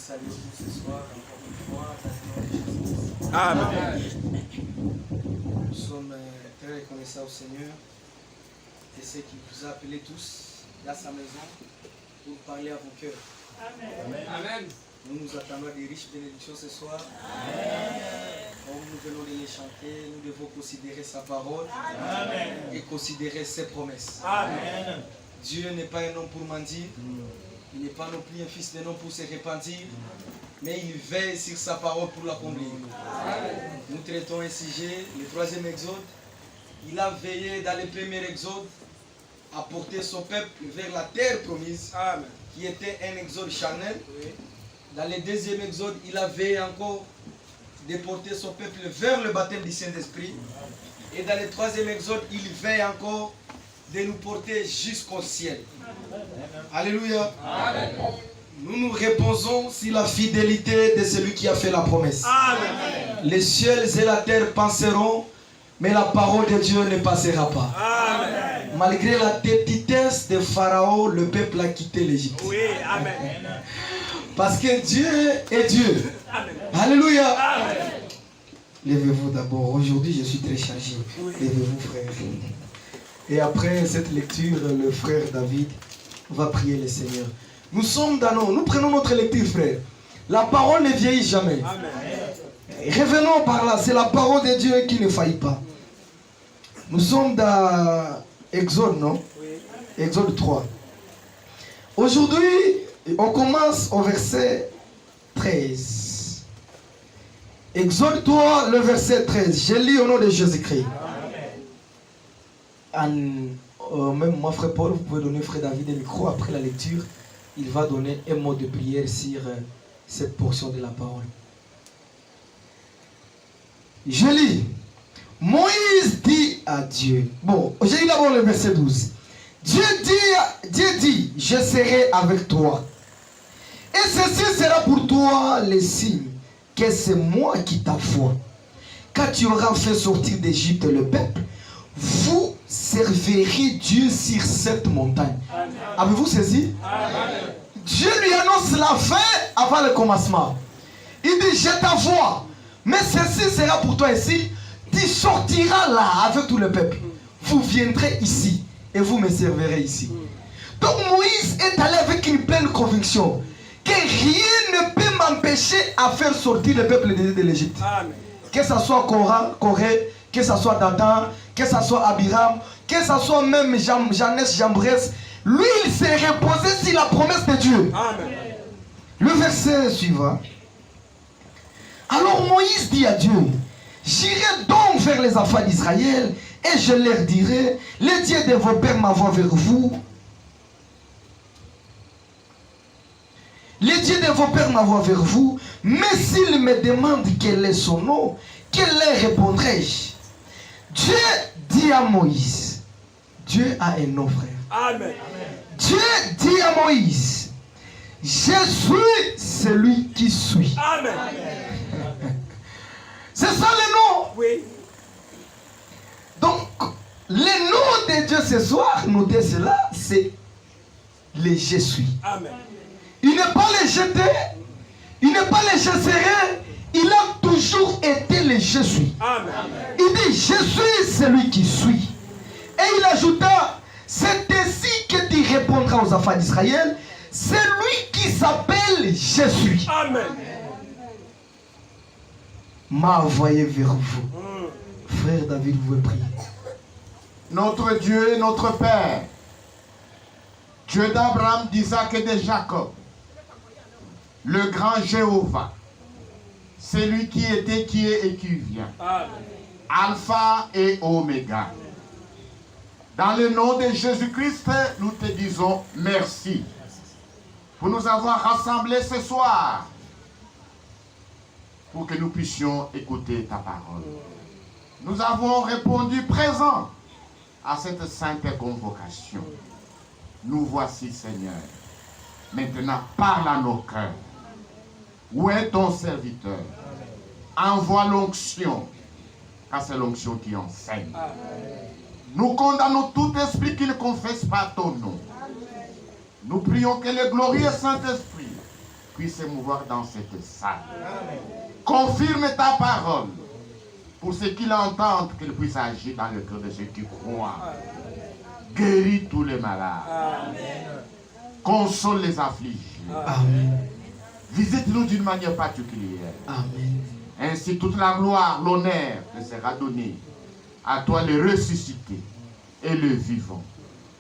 saluer tous ce soir, encore une fois, dans le nom de Jésus. Amen. Nous sommes très reconnaissants au Seigneur et ce qui vous a appelés tous dans sa maison pour parler à vos cœurs. Amen. Amen. Nous nous attendons à des riches bénédictions ce soir. Amen. Comme nous venons de les chanter, nous devons considérer sa parole. Amen. Et considérer ses promesses. Amen. Dieu n'est pas un homme pour mentir. Il n'est pas non plus un fils d'un homme pour se repentir. Mais il veille sur sa parole pour l'accomplir. Nous traitons un sujet, le 3e exode. Il a veillé dans le 1er exode à porter son peuple vers la terre promise, Amen. Qui était un exode charnel. Dans le 2e exode, il a veillé encore de porter son peuple vers le baptême du Saint-Esprit. Et dans le 3e exode, il veille encore de nous porter jusqu'au ciel. Alléluia. Amen. Nous nous reposons sur la fidélité de celui qui a fait la promesse. Amen. Les cieux et la terre passeront, mais la parole de Dieu ne passera pas. Amen. Malgré la petitesse de Pharaon, le peuple a quitté l'Égypte. Oui, amen. Parce que Dieu est Dieu. Amen. Alléluia. Amen. Levez-vous d'abord. Aujourd'hui, je suis très chargé. Oui. Levez-vous, frère. Et après cette lecture, le frère David va prier le Seigneur. Nous sommes dans nous prenons notre lecture, frère. La parole ne vieillit jamais. Amen. Revenons par là. C'est la parole de Dieu qui ne faillit pas. Nous sommes dans Exode, non? Oui. Exode 3. Aujourd'hui, on commence au verset 13. Exode 3, le verset 13. Je lis au nom de Jésus-Christ. Même moi, frère Paul, vous pouvez donner frère David le micro après la lecture. Il va donner un mot de prière sur cette portion de la parole. Je lis. Moïse dit à Dieu. Bon, j'ai lu d'abord le verset 12. Dieu dit, je serai avec toi. Et ceci sera pour toi le signe que c'est moi qui t'envoie. Quand tu auras fait sortir d'Égypte le peuple, vous servirez Dieu sur cette montagne. Avez-vous saisi? Amen. Dieu lui annonce la fin avant le commencement. Il dit, je t'envoie. Mais ceci sera pour toi ici. Tu sortiras là avec tout le peuple. Vous viendrez ici et vous me servirez ici. Donc Moïse est allé avec une pleine conviction que rien ne peut m'empêcher à faire sortir le peuple de l'Égypte. Que ce soit Corée, que ce soit Dathan, que ce soit Abiram, que ce soit même Janès, Jambres, lui il s'est reposé sur la promesse de Dieu. Amen. Le verset suivant. Alors Moïse dit à Dieu, j'irai donc vers les enfants d'Israël et je leur dirai, les dieux de vos pères m'envoient vers vous. Les dieux de vos pères m'envoient vers vous, mais s'ils me demandent quel est son nom, que leur répondrai-je? Dieu dit à Moïse, Dieu a un nom, frère. Amen. Dieu dit à Moïse, je suis celui qui suis. Amen. C'est ça le nom. Oui. Donc, le nom de Dieu ce soir, notez cela, c'est le je suis. Amen. Il n'est pas le jeté, il n'est pas le je serai, il a toujours été le je suis. Amen. Il dit, je suis celui qui suis. Et il ajouta, c'est ainsi que tu répondras aux enfants d'Israël, c'est lui qui s'appelle je suis. Amen. M'a envoyé vers vous. Frère David, vous pouvez prier. Notre Dieu et notre Père, Dieu d'Abraham, d'Isaac et de Jacob, le grand Jéhovah, c'est lui qui était, qui est et qui vient. Amen. Alpha et Oméga. Dans le nom de Jésus-Christ, nous te disons merci pour nous avoir rassemblés ce soir pour que nous puissions écouter ta parole. Nous avons répondu présent à cette sainte convocation. Nous voici, Seigneur. Maintenant, parle à nos cœurs. Où est ton serviteur? Envoie l'onction, car c'est l'onction qui enseigne. Nous condamnons tout esprit qui ne confesse pas ton nom. Nous prions que le glorieux Saint-Esprit puisse s'émouvoir dans cette salle. Confirme ta parole pour ceux qui l'entendent, qu'il puisse agir dans le cœur de ceux qui croient. Guéris tous les malades. Console les affligés. Visite-nous d'une manière particulière. Ainsi toute la gloire, l'honneur te sera donné. À toi le ressuscité et le vivant.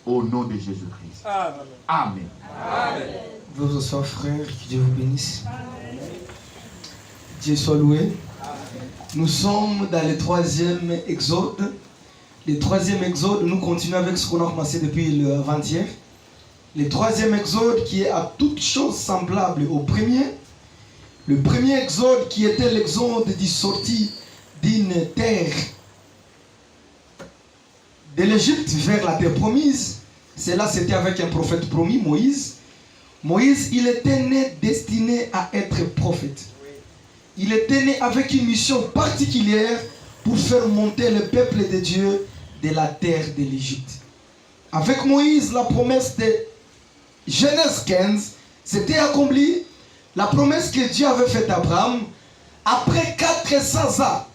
Au nom de Jésus-Christ. Amen. Vos asseoir, frères, que Dieu vous bénisse. Dieu soit loué. Nous sommes dans le 3e exode. Le 3e exode, nous continuons avec ce qu'on a commencé depuis le avant-hier. Le 3e exode qui est à toute chose semblable au premier. Le premier exode qui était l'exode du sortie d'une terre de l'Égypte vers la terre promise. Cela c'était avec un prophète promis, Moïse. Moïse, il était né destiné à être prophète. Il était né avec une mission particulière pour faire monter le peuple de Dieu de la terre de l'Égypte. Avec Moïse, la promesse de Genèse 15 s'était accomplie. La promesse que Dieu avait faite à Abraham, après 400 ans,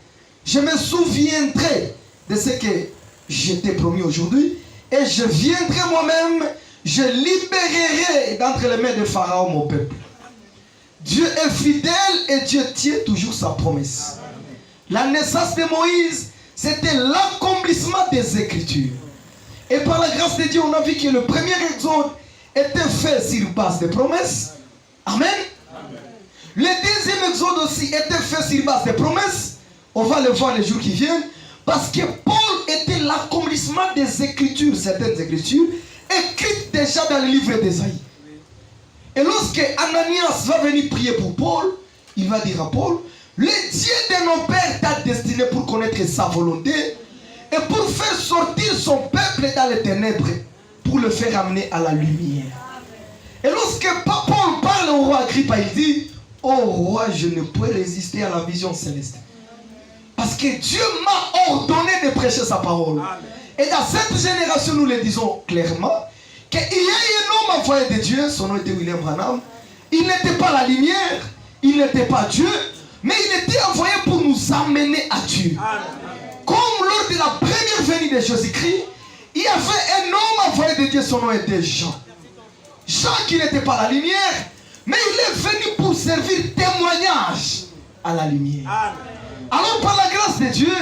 je me souviendrai de ce que je t'ai promis aujourd'hui et je viendrai moi-même, je libérerai d'entre les mains de Pharaon mon peuple. Dieu est fidèle et Dieu tient toujours sa promesse. La naissance de Moïse, c'était l'accomplissement des Écritures. Et par la grâce de Dieu, on a vu que le premier exode était fait sur base de promesses. Amen. Le deuxième exode aussi était fait sur base de promesses. On va le voir les jours qui viennent. Parce que Paul était l'accomplissement des Écritures, certaines Écritures, écrites déjà dans le livre d'Ésaïe. Et lorsque Ananias va venir prier pour Paul, il va dire à Paul, le Dieu de nos pères t'a destiné pour connaître sa volonté et pour faire sortir son peuple dans les ténèbres, pour le faire amener à la lumière. Et lorsque Paul parle au roi Agrippa, il dit, oh roi, je ne peux résister à la vision céleste. Parce que Dieu m'a ordonné de prêcher sa parole. Et dans cette génération, nous le disons clairement, qu'il y a un homme envoyé de Dieu, son nom était William Branham. Il n'était pas la lumière, il n'était pas Dieu, mais il était envoyé pour nous amener à Dieu. Comme lors de la première venue de Jésus-Christ, il y avait un homme envoyé de Dieu, son nom était Jean. Jean qui n'était pas la lumière, mais il est venu pour servir témoignage à la lumière. Alors par la grâce de Dieu,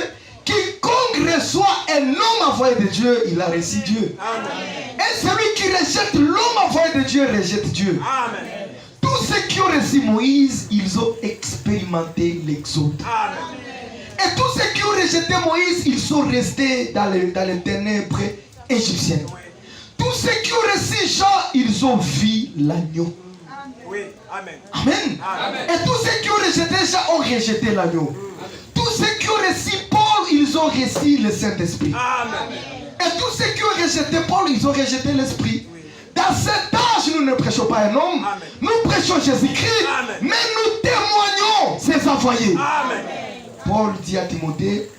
quiconque reçoit un homme envoyé de Dieu, il a reçu Dieu. Et celui qui rejette l'homme envoyé de Dieu, rejette Dieu. Tous ceux qui ont reçu Moïse, ils ont expérimenté l'exode. Et tous ceux qui ont rejeté Moïse, ils sont restés dans les ténèbres égyptiennes. Tous ceux qui ont reçu Jean, ils ont vu l'agneau. Amen. Et tous ceux qui ont rejeté Jean ont rejeté l'agneau. Tous ceux qui ont reçu Paul, ils ont reçu le Saint-Esprit. Et tous ceux qui ont rejeté Paul, ils ont rejeté l'Esprit. Dans cet âge, nous ne prêchons pas un homme, nous prêchons Jésus-Christ, mais nous témoignons ses envoyés. Paul dit à Timothée,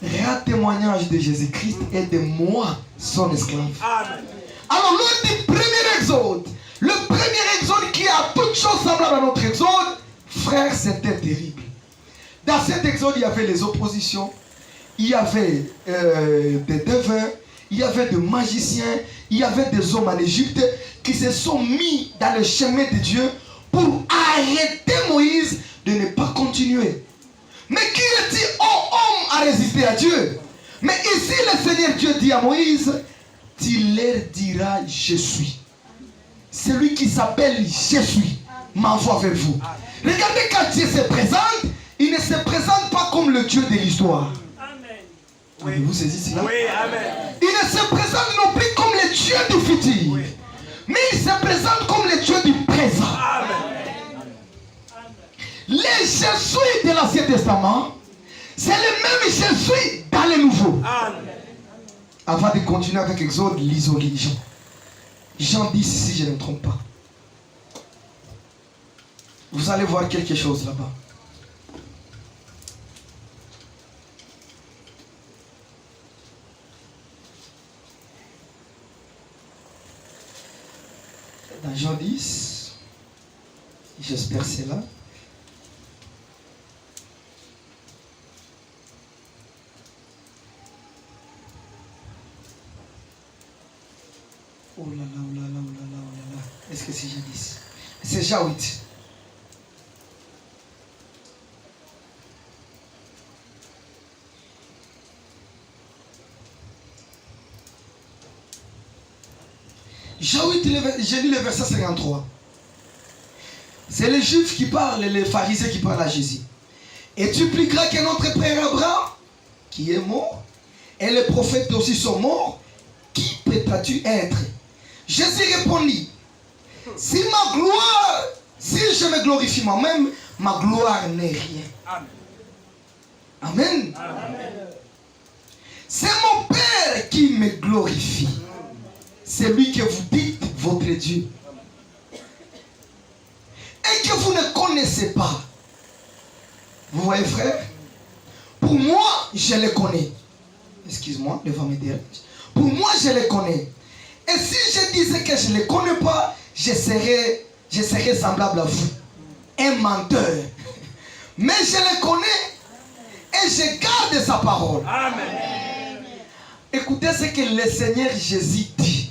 rends témoignage de Jésus-Christ et de moi, son esclave. Alors, lors du premier exode, le premier exode qui a toute chose semblable à notre exode, frère, c'était terrible. Dans cet exode, il y avait les oppositions, il y avait des devins, il y avait des magiciens, il y avait des hommes en Égypte qui se sont mis dans le chemin de Dieu pour arrêter Moïse de ne pas continuer. Mais qui est-il, oh homme, à résister à Dieu? Mais ici, le Seigneur Dieu dit à Moïse, tu leur diras, je suis. Celui qui s'appelle je suis m'envoie vers vous. Regardez quand Dieu se présente, il ne se présente pas comme le Dieu de l'histoire. Avez-vous saisi cela? Oui, amen. Il ne se présente non plus comme le Dieu du futur. Oui. Mais il se présente comme le Dieu du présent. Amen. Les Jésus de l'Ancien Testament, c'est le même Jésus dans le Nouveau. Amen. Avant de continuer avec Exode, lisons Jean. Jean 10, si je ne me trompe pas. Vous allez voir quelque chose là-bas. Dans Jean 10, J'espère que c'est là. Oh là là, oh là là, oh là là, oh là là. Est-ce que c'est jadis? C'est Jawit. Jawit, j'ai lu le verset 53. C'est les Juifs qui parlent, les pharisiens qui parlent à Jésus. Et tu pliqueras que notre frère Abraham, qui est mort, et les prophètes aussi sont morts, qui prétends-tu être? Jésus répondit, si ma gloire, si je me glorifie moi-même, ma gloire n'est rien. Amen. Amen. C'est mon Père qui me glorifie. C'est lui que vous dites votre Dieu. Et que vous ne connaissez pas. Vous voyez, frère? Pour moi, je les connais. Excuse-moi, devant mes dérange. Pour moi, je les connais. Et si je disais que je ne les connais pas, je serais semblable à vous. Un menteur. Mais je les connais et je garde sa parole. Amen. Écoutez ce que le Seigneur Jésus dit.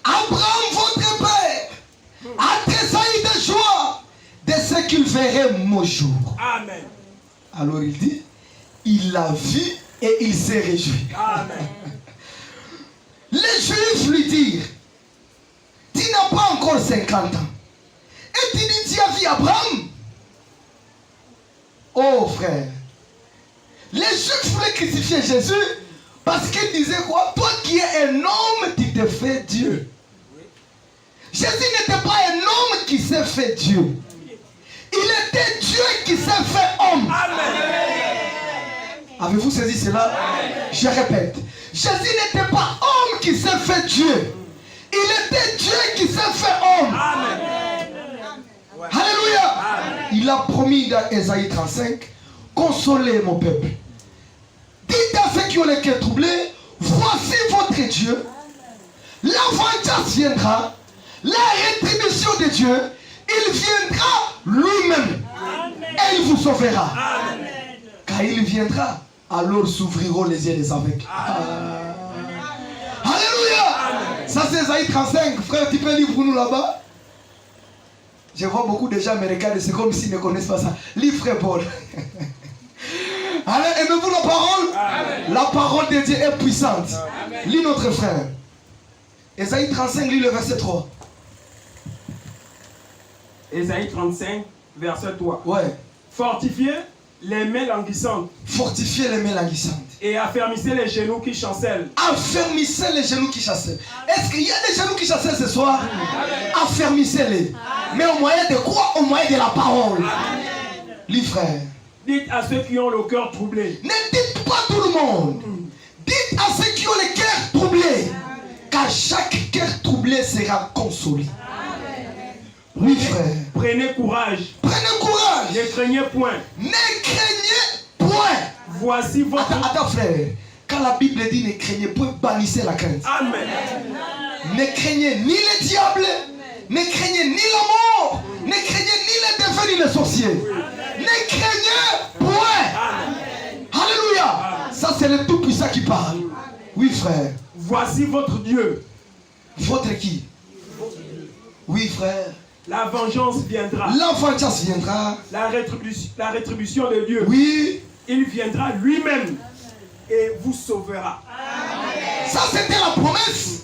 Abraham, votre père, a tressailli de joie de ce qu'il verrait mon jour. Amen. Alors il dit, il l'a vu et il s'est réjoui. Amen. Les Juifs lui dirent, tu n'as pas encore 50 ans. Et tu dis, tu as vu Abraham? Oh frère, les Juifs voulaient crucifier Jésus parce qu'ils disaient quoi? Toi qui es un homme, tu te fais Dieu. Jésus n'était pas un homme qui s'est fait Dieu. Il était Dieu qui s'est fait homme. Amen. Avez-vous saisi cela? Amen. Je répète. Jésus n'était pas homme qui s'est fait Dieu. Il était Dieu qui s'est fait homme. Amen. Alléluia. Amen. Il a promis dans Ésaïe 35, consolez mon peuple. Dites à ceux qui ont les cœurs troublés, voici votre Dieu. La vengeance viendra. La rétribution de Dieu, il viendra lui-même. Et il vous sauvera. Amen. Car il viendra, alors s'ouvriront les yeux des aveugles. Alléluia. Amen. Ça c'est Ésaïe 35. Frère, tu peux lire pour nous là-bas? Je vois beaucoup de gens me regarder, c'est comme s'ils ne connaissent pas ça. Lis frère Paul. Allez, aimez-vous la parole? Amen. La parole de Dieu est puissante. Amen. Lis notre frère. Ésaïe 35, lis le verset 3. Ésaïe 35, verset 3. Ouais. Fortifiez les mains languissantes. Fortifiez les mains languissantes. Et affermissez les genoux qui chancellent. Affermissez les genoux qui chancellent. Est-ce qu'il y a des genoux qui chancellent ce soir? Affermissez-les. Mais au moyen de quoi? Au moyen de la parole. Amen. Lis frère. Dites à ceux qui ont le cœur troublé. Ne dites pas tout le monde. Dites à ceux qui ont le cœur troublé. Car chaque cœur troublé sera consolé. Oui, frère. Prenez courage. Prenez courage. Ne craignez point. Ne craignez point. Voici votre... Attends, frère. Quand la Bible dit ne craignez point, bannissez la crainte. Amen. Ne craignez ni le diable, ne craignez ni la mort, ne craignez ni les défunts ni les sorciers. Ne craignez point. Amen. Alléluia. Amen. Ça, c'est le Tout-Puissant qui parle. Oui, frère. Voici votre Dieu. Votre qui? Oui, frère. La vengeance viendra. La vengeance viendra. La rétribution de Dieu. Oui. Il viendra lui-même et vous sauvera. Amen. Ça, c'était la promesse.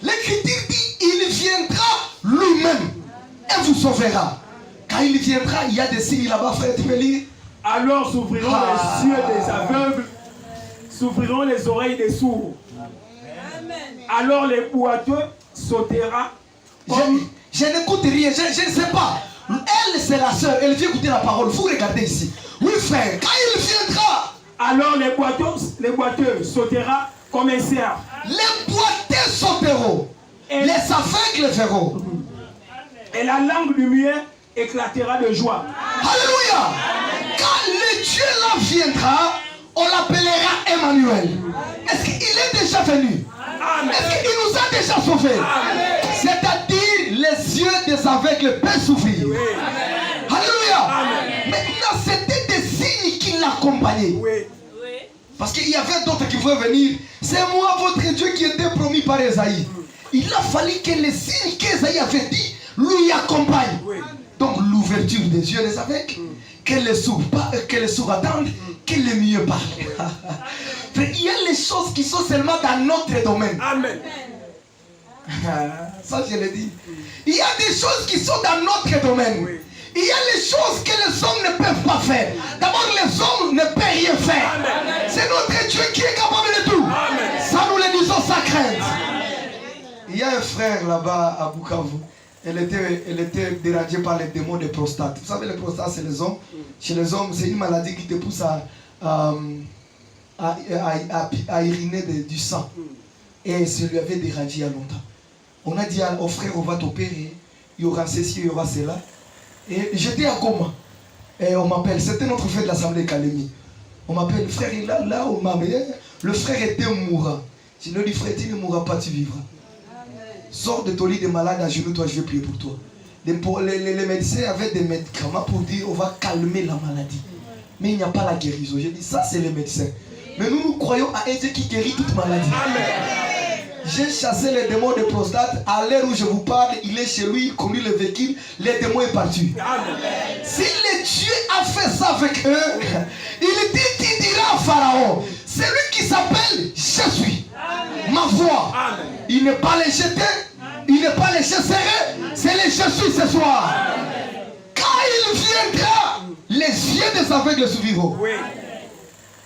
L'Écriture dit, il viendra lui-même et vous sauvera. Quand il viendra, il y a des signes là-bas, frère, tu peux lire. Alors s'ouvriront les yeux des aveugles, s'ouvriront les oreilles des sourds. Amen. Alors les boiteux sautera comme... Je n'écoute rien, je ne sais pas. Elle, c'est la sœur, elle vient écouter la parole. Vous regardez ici. Oui, frère, quand il viendra. Alors les boiteux sautera comme un cerf. Les boiteux sauteront. Et les aveugles verront. Et la langue du muet éclatera de joie. Alléluia. Amen. Quand le Dieu là viendra, on l'appellera Emmanuel. Est-ce qu'il est déjà venu? Amen. Est-ce qu'il nous a déjà sauvés? C'est-à-dire, le les yeux des aveugles peuvent s'ouvrir. Alléluia. Maintenant, c'était des signes qui l'accompagnaient. Parce qu'il y avait d'autres qui pouvaient venir. C'est moi votre Dieu qui était promis par Esaïe. Il a fallu que les signes qu'Esaïe avait dit lui accompagnent. Donc l'ouverture des yeux des aveugles, que les sourds attendent, que les mieux parlent. Il y a les choses qui sont seulement dans notre domaine. Amen. Ça je le dis. Il y a des choses qui sont dans notre domaine. Il y a les choses que les hommes ne peuvent pas faire. D'abord, les hommes ne peuvent rien faire. C'est notre Dieu qui est capable de tout. Ça, nous le disons sans crainte. Il y a un frère là-bas à Bukavu. Elle était dérangée par les démons de prostate. Vous savez, les prostates, c'est les hommes. Chez les hommes, c'est une maladie qui te pousse à uriner du sang. Et ça lui avait dérangé il y a longtemps. On a dit au frère, on va t'opérer. Il y aura ceci, il y aura cela. Et j'étais à Goma. Et on m'appelle. C'était notre frère de l'Assemblée Calémie. On m'appelle, le frère, il est là, on m'a amené. Le frère était mourant. Je lui ai dit, frère, tu ne mourras pas, tu vivras. Sors de ton lit de malade, à genoux, toi, je vais prier pour toi. Les médecins avaient des médicaments pour dire, on va calmer la maladie. Mais il n'y a pas la guérison. J'ai dit, ça, c'est les médecins. Mais nous croyons à un Dieu qui guérit toute maladie. J'ai chassé les démons de prostate. À l'heure où je vous parle, il est chez lui, il conduit le véhicule, les démons est parti. Si le Dieu a fait ça avec eux, il dit, tu diras à Pharaon, c'est lui qui s'appelle Je suis. Ma voix. Il n'est pas les jeter, il n'est pas les serrer, c'est les Je suis ce soir. Quand il viendra, les yeux des aveugles s'ouvriront.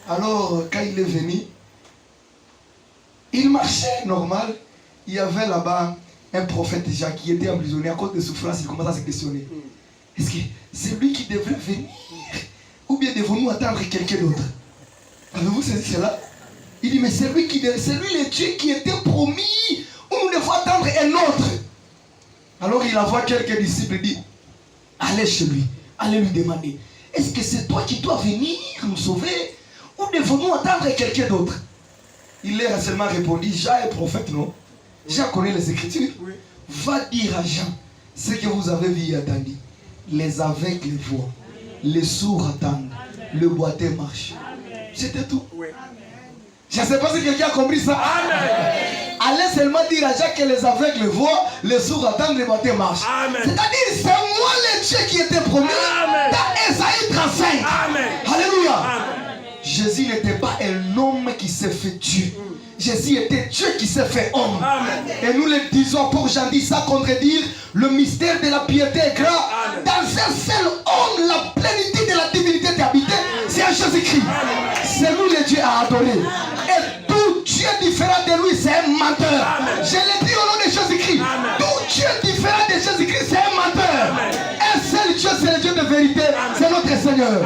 Alors, quand il est venu, il marchait normal. Il y avait là-bas un prophète déjà qui était emprisonné à cause de souffrances. Il commence à se questionner. Est-ce que c'est lui qui devrait venir? Ou bien devons-nous attendre quelqu'un d'autre? Avez-vous saisi cela? Il dit, mais c'est lui le Dieu qui était promis. Ou nous devons attendre un autre? Alors il envoie quelques disciples et dit, allez chez lui. Allez lui demander, est-ce que c'est toi qui dois venir nous sauver? Ou devons-nous attendre quelqu'un d'autre? Il leur a seulement répondu, Jean est prophète, non? Jean connaît les Écritures. Va dire à Jean ce que vous avez vu et entendu. Les aveugles voient, les sourds attendent, le boiteux marche. C'était tout. Je ne sais pas si quelqu'un a compris ça. Allez seulement dire à Jean que les aveugles voient, les sourds attendent, le boiteux marche. C'est-à-dire, c'est moi le Dieu qui était promis dans Esaïe 35. Alléluia. Jésus n'était pas un homme qui s'est fait Dieu. Jésus était Dieu qui s'est fait homme. Et nous le disons pour Jean dit ça contredire le mystère de la piété est grand. Dans un seul homme, la plénitude de la divinité est habitée. C'est un Jésus-Christ. C'est lui le Dieu à adorer. Et tout Dieu différent de lui, c'est un menteur. Je l'ai dit au nom de Jésus-Christ. Tout Dieu différent de Jésus-Christ, c'est un menteur. Un seul Dieu, c'est le Dieu de vérité. C'est notre Seigneur.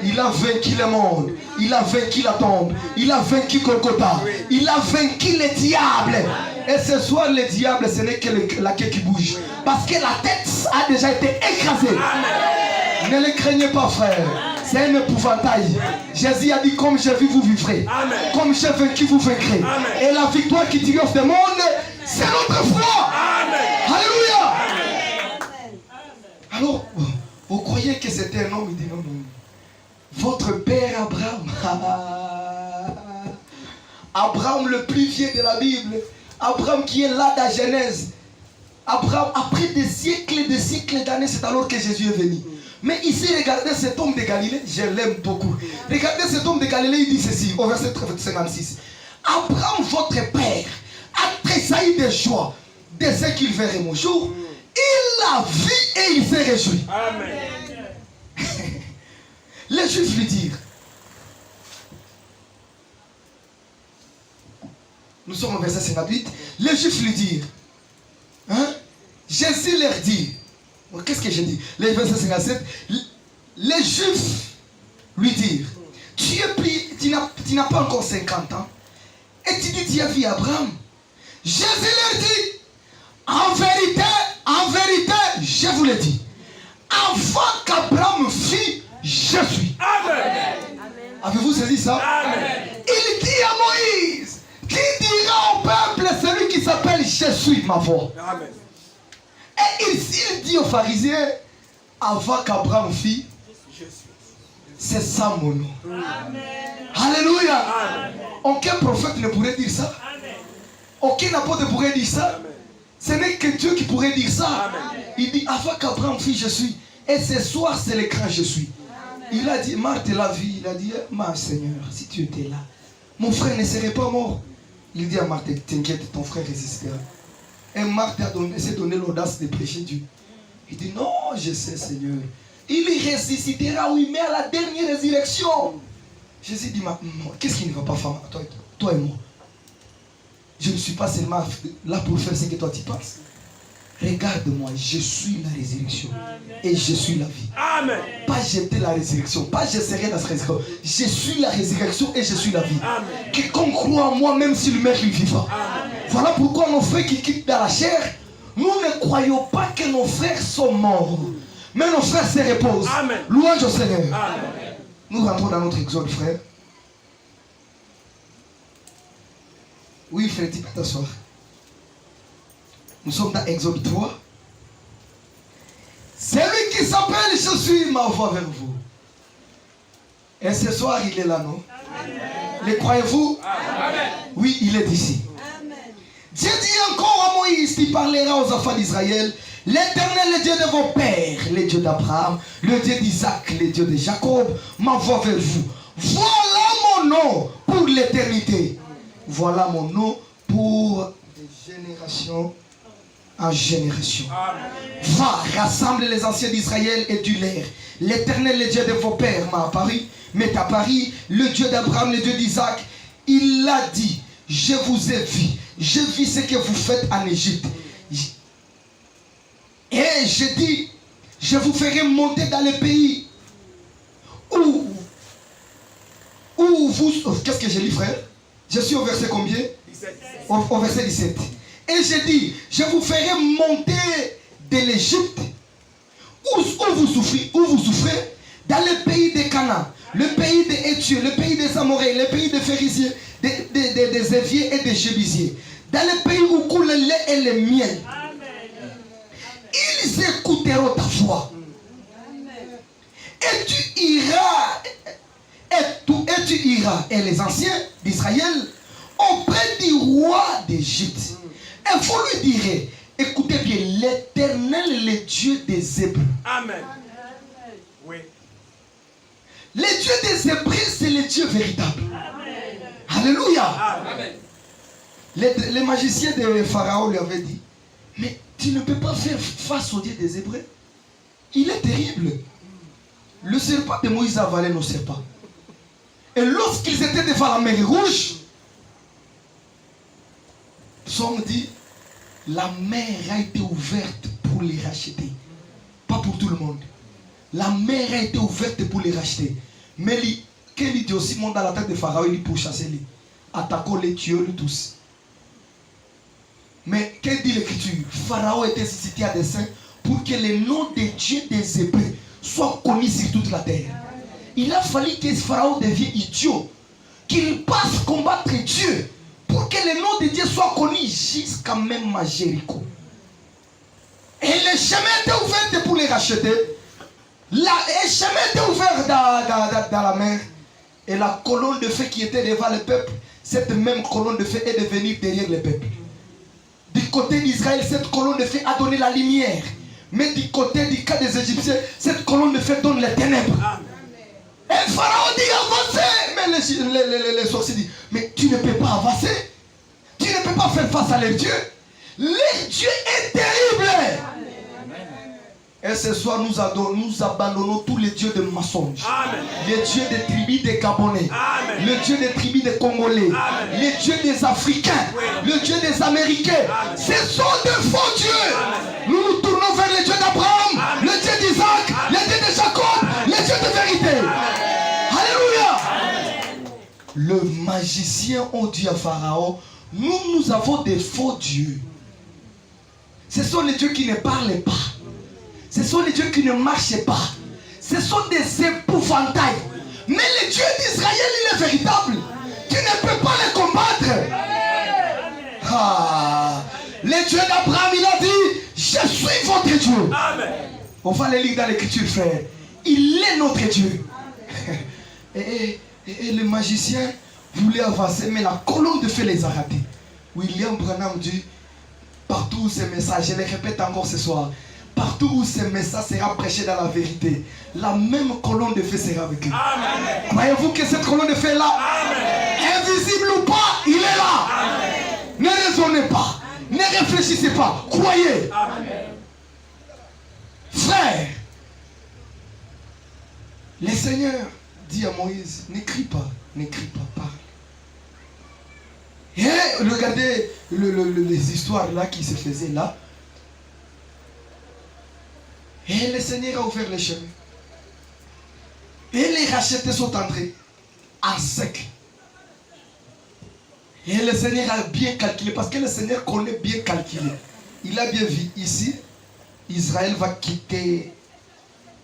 Il a vaincu le monde. Il a vaincu la tombe. Il a vaincu Golgotha. Il a vaincu les diables. Et ce soir, le diable, ce n'est que la queue qui bouge. Parce que la tête a déjà été écrasée. Ne le craignez pas, frère. C'est un épouvantail. Jésus a dit, comme j'ai vu, vous vivrez. Comme j'ai vaincu, vous vaincrez. Et la victoire qui triomphe du monde, c'est notre foi. Alléluia. Alors, vous croyez que c'était un homme? Il dit non, non. Votre père Abraham. Abraham le plus vieux de la Bible. Abraham qui est là dans Genèse. Abraham, après des siècles d'années, c'est alors que Jésus est venu. Mais ici, regardez cet homme de Galilée, je l'aime beaucoup. Regardez cet homme de Galilée, il dit ceci, au verset 56. Abraham, votre père, a tressailli de joie de ce qu'il verrait mon jour. Il l'a vu et il s'est réjoui. Amen. Les Juifs lui dirent, nous sommes au verset 58, les Juifs lui dirent, Jésus leur dit, qu'est-ce que j'ai dit? Les versets 57, les Juifs lui dirent, tu n'as pas encore 50 ans, et tu dis, tu as vu Abraham. Jésus leur dit, en vérité, je vous le dis, avant qu'Abraham fît, je suis. Amen. Avez-vous saisi ça? Amen. Il dit à Moïse, qui dira au peuple celui qui s'appelle Je suis ma voix. Amen. Et il dit aux pharisiens, avant qu'Abraham fît, c'est ça mon nom. Alléluia. Aucun prophète ne pourrait dire ça. Aucun apôtre ne pourrait dire ça. Ce n'est que Dieu qui pourrait dire ça. Il dit, avant qu'Abraham fît, je suis. Et ce soir, c'est l'écran, je suis. Il a dit, Marthe l'a vu. Il a dit, ma Seigneur, si tu étais là, mon frère ne serait pas mort. Il dit à Marthe, t'inquiète, ton frère résistera. Et Marthe s'est donné l'audace de prêcher Dieu. Il dit, non, je sais, Seigneur. Il ressuscitera, oui, mais à la dernière résurrection. Jésus dit, qu'est-ce qui ne va pas, femme, toi et moi? Je ne suis pas seulement là pour faire ce que toi tu penses. Regarde-moi, je suis la résurrection. Et je suis la vie. Amen. Pas j'étais la résurrection, pas je serai la résurrection. Je suis la résurrection et je suis la vie. Quiconque croit en moi, même s'il meurt, il vivra. Voilà pourquoi nos frères qui quittent dans la chair, nous ne croyons pas que nos frères sont morts. Mais nos frères se reposent. Amen. Louange au Seigneur. Amen. Nous rentrons dans notre exode, frère. Oui, frère, tu peux t'asseoir. Nous sommes dans Exode 3. Celui qui s'appelle Je suis m'envoie vers vous. Et ce soir, il est là, non? Amen. Le croyez-vous? Amen. Oui, il est ici. Amen. Dieu dit encore à Moïse, il parlera aux enfants d'Israël. L'Éternel, le Dieu de vos pères, le Dieu d'Abraham, le Dieu d'Isaac, le Dieu de Jacob, m'envoie vers vous. Voilà mon nom pour l'éternité. Voilà mon nom pour des générations en génération. Va, rassemble les anciens d'Israël et du leur. L'Éternel, le Dieu de vos pères, m'a apparu, m'est apparu, le Dieu d'Abraham, le Dieu d'Isaac. Il l'a dit, je vous ai vu, je vis ce que vous faites en Égypte. Et je dis, je vous ferai monter dans le pays où vous... Qu'est-ce que j'ai lu, frère? Je suis au verset combien? 17. Au verset 17. Et je dis, je vous ferai monter de l'Égypte où vous souffrez, dans le pays de Canaan, le pays des Héthieux, le pays des Amoréens, le pays des Phérésiens, des Éviers et des Jébusiens, dans le pays où coule le lait et le miel. Ils écouteront ta voix. Et tu iras, et les anciens d'Israël auprès du roi d'Égypte. Et vous lui direz, écoutez bien, l'Éternel, le Dieu des Hébreux. Amen. Oui. Le Dieu des Hébreux, c'est le Dieu véritable. Amen. Alléluia. Amen. Les magiciens de Pharaon lui avaient dit, mais tu ne peux pas faire face au Dieu des Hébreux. Il est terrible. Le serpent de Moïse a avalé nos serpents. Et lorsqu'ils étaient devant la mer Rouge, Psaume dit, la mer a été ouverte pour les racheter. Pas pour tout le monde. La mer a été ouverte pour les racheter. Mais quel idiot aussi monte dans la tête de Pharaon, il pour chasser les. Attaquons les tueurs tous. Mais qu'est-ce que dit l'Écriture? Pharaon était suscité à dessein pour que le nom de Dieu des Hébreux soit connu sur toute la terre. Il a fallu que Pharaon devienne idiot, qu'il passe combattre Dieu pour que le nom de Dieu soit connu jusqu'à même à Jéricho. Et le chemin était ouvert pour les racheter. Le chemin était ouvert dans la mer. Et la colonne de feu qui était devant le peuple, cette même colonne de feu est devenue derrière le peuple. Du côté d'Israël, cette colonne de feu a donné la lumière. Mais du côté du cas des Égyptiens, cette colonne de feu donne les ténèbres. Et Pharaon dit avancez. Mais les sorciers disent, mais tu ne peux pas avancer. Tu ne peux pas faire face à leur Dieu. Leur Dieu est terrible. Et ce soir, nous abandonnons tous les dieux de mensonges. Les dieux des tribus des Gabonais. Amen. Le dieu des tribus des Congolais. Amen. Les dieux des Africains. Oui. Le dieu des Américains. Amen. Ce sont de faux dieux. Amen. Nous nous tournons vers le Dieu d'Abraham, le Dieu d'Isaac, le Dieu de Jacob, le Dieu de vérité. Amen. Alléluia. Amen. Le magicien ont dit à Pharaon, nous avons des faux dieux. Ce sont les dieux qui ne parlent pas. Ce sont les dieux qui ne marchent pas. Ce sont des épouvantails. Mais le Dieu d'Israël, il est véritable. Tu ne peux pas les combattre. Ah. Le Dieu d'Abraham, il a dit, je suis votre Dieu. Amen. On va les lire dans l'écriture, frère. Il est notre Dieu. Et le magicien voulait avancer, mais la colonne de feu les a ratés. William Branham dit, partout où ces messages, je les répète encore ce soir, partout où ces messages sera prêché dans la vérité, la même colonne de feu sera avec eux. Amen. Croyez-vous que cette colonne de feu est là? Amen. Invisible ou pas, il est là. Amen. Ne raisonnez pas, ne réfléchissez pas, croyez. Amen. Frère, le Seigneur dit à Moïse, n'écris pas, parle. Et regardez les histoires là qui se faisaient là. Et le Seigneur a ouvert les chemins. Et les rachetés sont entrés à sec. Et le Seigneur a bien calculé, parce que le Seigneur connaît bien calculer. Il a bien vu ici, Israël va quitter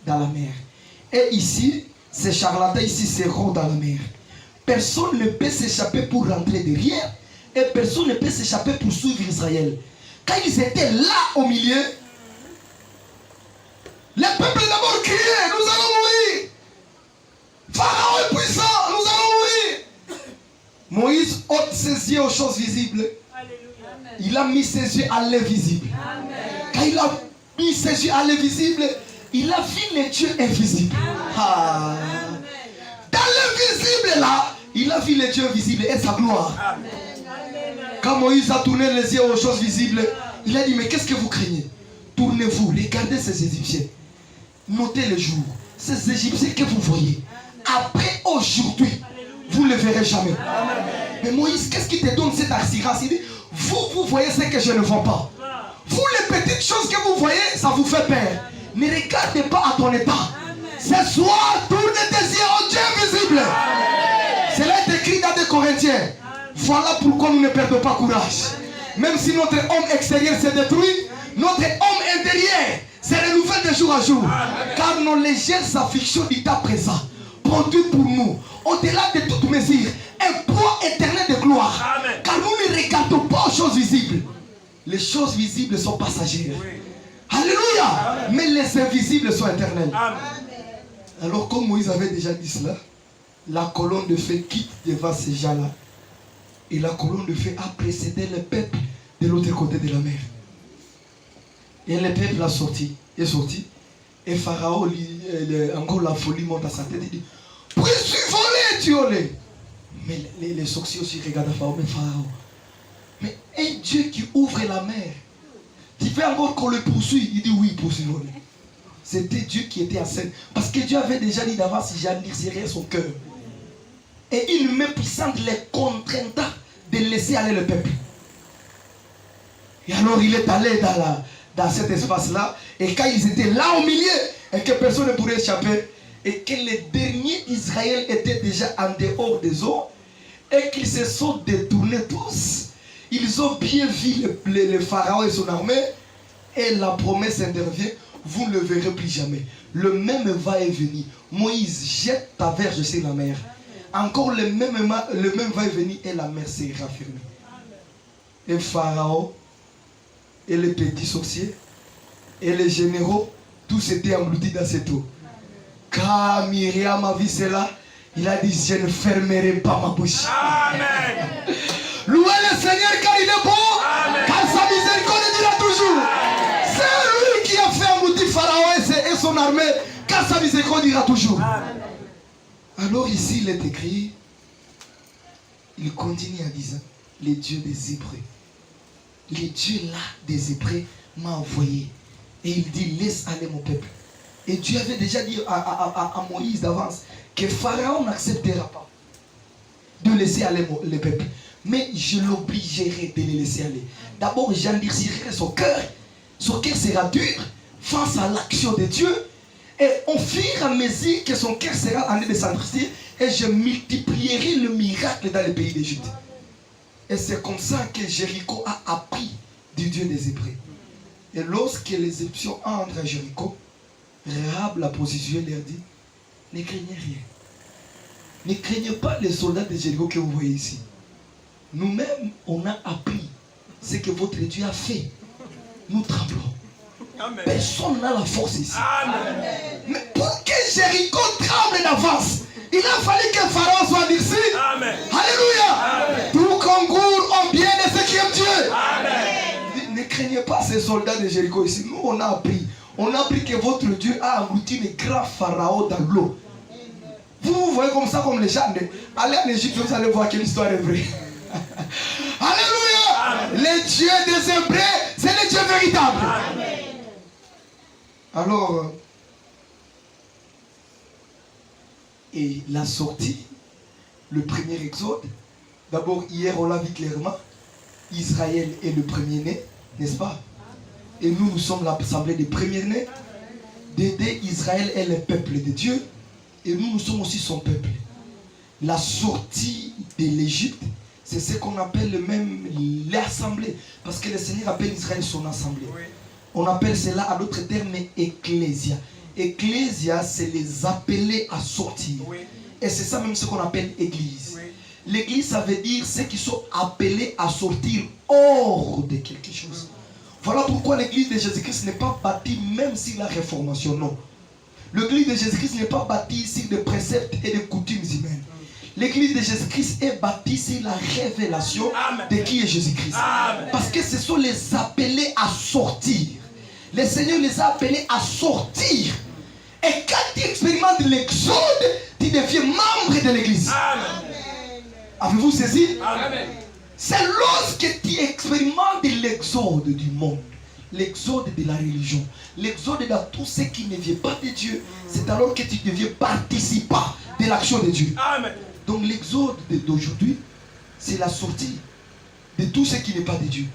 dans la mer. Et ici, ces charlatans ici seront dans la mer. Personne ne peut s'échapper pour rentrer derrière. Et personne ne peut s'échapper pour suivre Israël. Quand ils étaient là au milieu, le peuple d'abord criait, nous allons mourir. Pharaon est puissant, nous allons mourir. Moïse ôte ses yeux aux choses visibles. Alléluia. Il a mis ses yeux à l'invisible. Quand il a mis ses yeux à l'invisible, il a vu les dieux invisibles. Ah. Dans l'invisible là, il a vu les dieux visibles et sa gloire. Amen. Quand Moïse a tourné les yeux aux choses visibles, il a dit, mais qu'est-ce que vous craignez? Tournez-vous, regardez ces Égyptiens. Notez le jour. Ces Égyptiens que vous voyez, après aujourd'hui, vous ne les verrez jamais. Amen. Mais Moïse, qu'est-ce qui te donne cette assurance? Il dit, vous voyez ce que je ne vois pas. Vous, les petites choses que vous voyez, ça vous fait peur. Ne regardez pas à ton état. Ce soir, tourne tes yeux au Dieu visible. Cela est écrit dans 2 Corinthiens. Voilà pourquoi nous ne perdons pas courage. Même si notre homme extérieur se détruit, notre homme intérieur se renouvelle de jour à jour. Car nos légères afflictions d'état présent produisent pour nous, au-delà de toute mesure, un poids éternel de gloire. Amen. Car nous ne regardons pas aux choses visibles. Les choses visibles sont passagères. Oui. Alléluia. Amen. Mais les invisibles sont éternels. Amen. Alors comme Moïse avait déjà dit cela, la colonne de feu quitte devant ces gens-là. Et la colonne de feu a précédé le peuple de l'autre côté de la mer. Et le peuple est sorti. Et Pharaon, encore la folie monte à sa tête. Il dit, poursuivons-les, tuons-les. Mais les sorciers aussi regardent Pharaon. Mais Pharaon, mais un Dieu qui ouvre la mer, tu veux encore qu'on le poursuive? Il dit oui, poursuivons-les. C'était Dieu qui était en scène. Parce que Dieu avait déjà dit d'avance, j'endurcirai son cœur. Et une main puissante les contrainta de laisser aller le peuple. Et alors il est allé dans cet espace-là. Et quand ils étaient là au milieu, et que personne ne pourrait échapper, et que les derniers Israël étaient déjà en dehors des eaux, et qu'ils se sont détournés tous, ils ont bien vu le Pharaon et son armée, et la promesse intervient, vous ne le verrez plus jamais. Le même va et venir. Moïse jette ta verge sur la mer. Encore le même va et venir et la mer sera fermée. Et Pharaon et les petits sorciers et les généraux, tous étaient engloutis dans cette eau. Quand Myriam a vu cela, il a dit, je ne fermerai pas ma bouche. Amen. Louez le Seigneur car il est bon. Amen. Car sa miséricorde dira toujours. C'est lui qui a fait engloutir Pharaon et son armée, car sa miséricorde dira toujours. Amen. Alors ici il est écrit, il continue en disant, les dieux des Hébreux, les dieux là des Hébreux m'a envoyé. Et il dit, laisse aller mon peuple. Et Dieu avait déjà dit à Moïse d'avance que Pharaon n'acceptera pas de laisser aller le peuple. Mais je l'obligerai de les laisser aller. D'abord, j'endurcirai son cœur. Son cœur sera dur face à l'action de Dieu. Et au fur et à mesure que son cœur sera en train de s'endurcir, et je multiplierai le miracle dans le pays d'Égypte. Et c'est comme ça que Jéricho a appris du Dieu des Hébreux. Et lorsque les Égyptiens entrent à Jéricho, Rahab, la prostituée, leur dit, ne craignez rien. Ne craignez pas les soldats de Jéricho que vous voyez ici. Nous-mêmes, on a appris ce que votre Dieu a fait. Nous tremblons. Amen. Personne n'a la force ici. Amen. Mais pour que Jéricho tremble d'avance, il a fallu que Pharaon soit ici. Amen. Alléluia. Tout concourt en bien de ceux qui aiment Dieu. Amen. Ne craignez pas ces soldats de Jéricho ici. Nous, on a appris. On a appris que votre Dieu a englouti les grands pharaons dans l'eau. Vous voyez comme ça, comme les gens. Allez en Égypte, vous allez voir quelle histoire est vraie. Alléluia. Les dieux des Hébreux, c'est les dieux véritables. Amen. Alors, et la sortie, le premier exode, d'abord hier on l'a vu clairement, Israël est le premier-né, n'est-ce pas? Et nous sommes l'assemblée des premiers-nés. D'aider Israël est le peuple de Dieu. Et nous sommes aussi son peuple. La sortie de l'Égypte, c'est ce qu'on appelle même l'assemblée. Parce que le Seigneur appelle Israël son assemblée. Oui. On appelle cela à d'autres termes ecclésia. Ecclésia, c'est les appeler à sortir. Oui. Et c'est ça même ce qu'on appelle église. Oui. L'église, ça veut dire ceux qui sont appelés à sortir hors de quelque chose. Voilà pourquoi l'église de Jésus-Christ n'est pas bâtie même sur la réformation, non. L'église de Jésus-Christ n'est pas bâtie sur des préceptes et des coutumes humaines. L'église de Jésus-Christ est bâtie sur la révélation de qui est Jésus-Christ. Parce que ce sont les appelés à sortir. Le Seigneur les a appelés à sortir. Et quand tu expérimentes l'exode, tu deviens membre de l'église. Avez-vous saisi? C'est lorsque tu expérimentes l'exode du monde, l'exode de la religion, l'exode de tout ce qui ne vient pas de Dieu, c'est alors que tu deviens participant de l'action de Dieu. Amen. Donc l'exode d'aujourd'hui, c'est la sortie de tout ce qui n'est pas de Dieu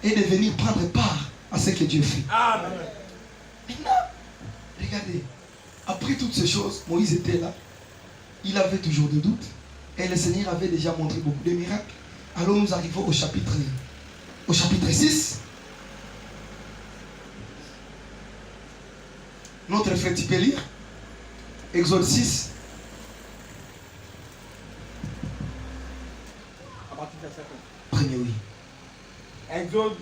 et de venir prendre part à ce que Dieu fait. Amen. Maintenant, regardez, après toutes ces choses, Moïse était là, il avait toujours des doutes et le Seigneur avait déjà montré beaucoup de miracles. Alors nous arrivons au chapitre 6. Notre frère, tu peux lire Exode 6. À partir du verset 1. Premier, oui. Exode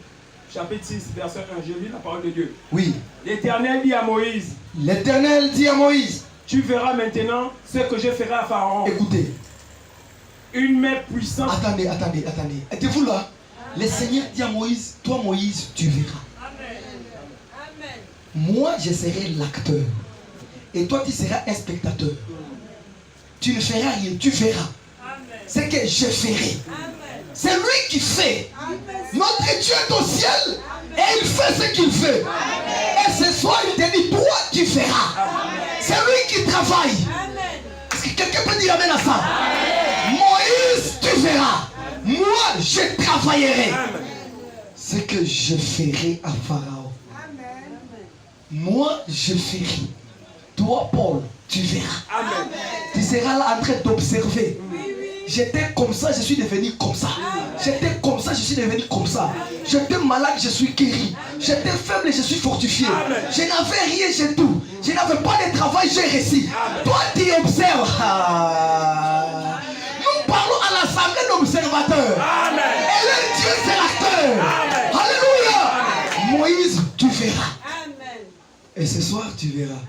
chapitre 6, verset 1. Je lis la parole de Dieu. Oui. L'Éternel dit à Moïse. L'Éternel dit à Moïse. Tu verras maintenant ce que je ferai à Pharaon. Écoutez. Une main puissante. Attendez. Êtes-vous là? Le Seigneur dit à Moïse, toi Moïse, tu verras. Amen. Moi, je serai l'acteur. Et toi, tu seras un spectateur. Tu ne feras rien, tu verras. Ce que je ferai. C'est lui qui fait. Notre Dieu est au ciel. Et il fait ce qu'il fait. Et ce soir, il te dit, toi, tu feras. C'est lui qui travaille. Est-ce que quelqu'un peut dire amen à ça? Moïse, tu verras. Moi, je travaillerai. Ce que je ferai à Pharaon. Moi, je ferai. Toi, Paul, tu verras. Amen. Tu seras là en train d'observer. J'étais comme ça, je suis devenu comme ça. J'étais comme ça, je suis devenu comme ça. J'étais malade, je suis guéri. J'étais faible, je suis fortifié. Je n'avais rien, j'ai tout. Je n'avais pas de travail, j'ai réussi. Toi, tu observes. Nous parlons à l'assemblée d'observateurs. Et le Dieu, c'est l'acteur. Alléluia. Moïse, tu verras. Et ce soir, tu verras.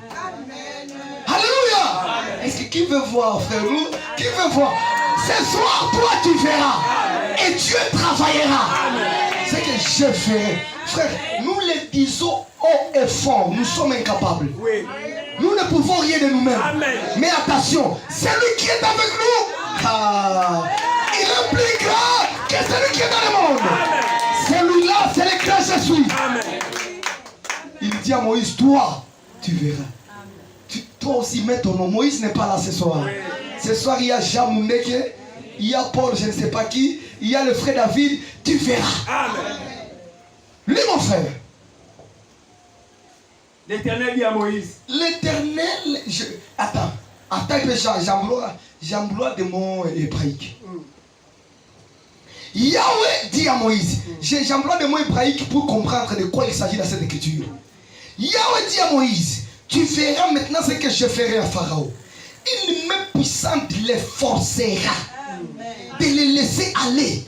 Alléluia. Est-ce que qui veut voir, frère? Nous, qui veut voir? Ce soir, toi, tu verras. Et Dieu travaillera. C'est que je ferai. Frère, nous le disons haut et fort. Nous sommes incapables. Nous ne pouvons rien de nous-mêmes. Mais attention, celui qui est avec nous, il est plus grand que celui qui est dans le monde. Celui-là, c'est le grand je suis. Il dit à Moïse, toi, tu verras. Toi aussi, mets ton nom. Moïse n'est pas là ce soir. Ce soir, il y a Jean Mouneke, il y a Paul, je ne sais pas qui, il y a le frère David. Tu verras. Amen. Lui, mon frère. L'Éternel dit à Moïse. L'Éternel. Attends, j'emploie des mots hébraïques. Yahweh dit à Moïse. J'emploie des mots hébraïques pour comprendre de quoi il s'agit dans cette écriture. Yahweh dit à Moïse, tu verras maintenant ce que je ferai à Pharaon. Une main puissante les forcera de les laisser aller.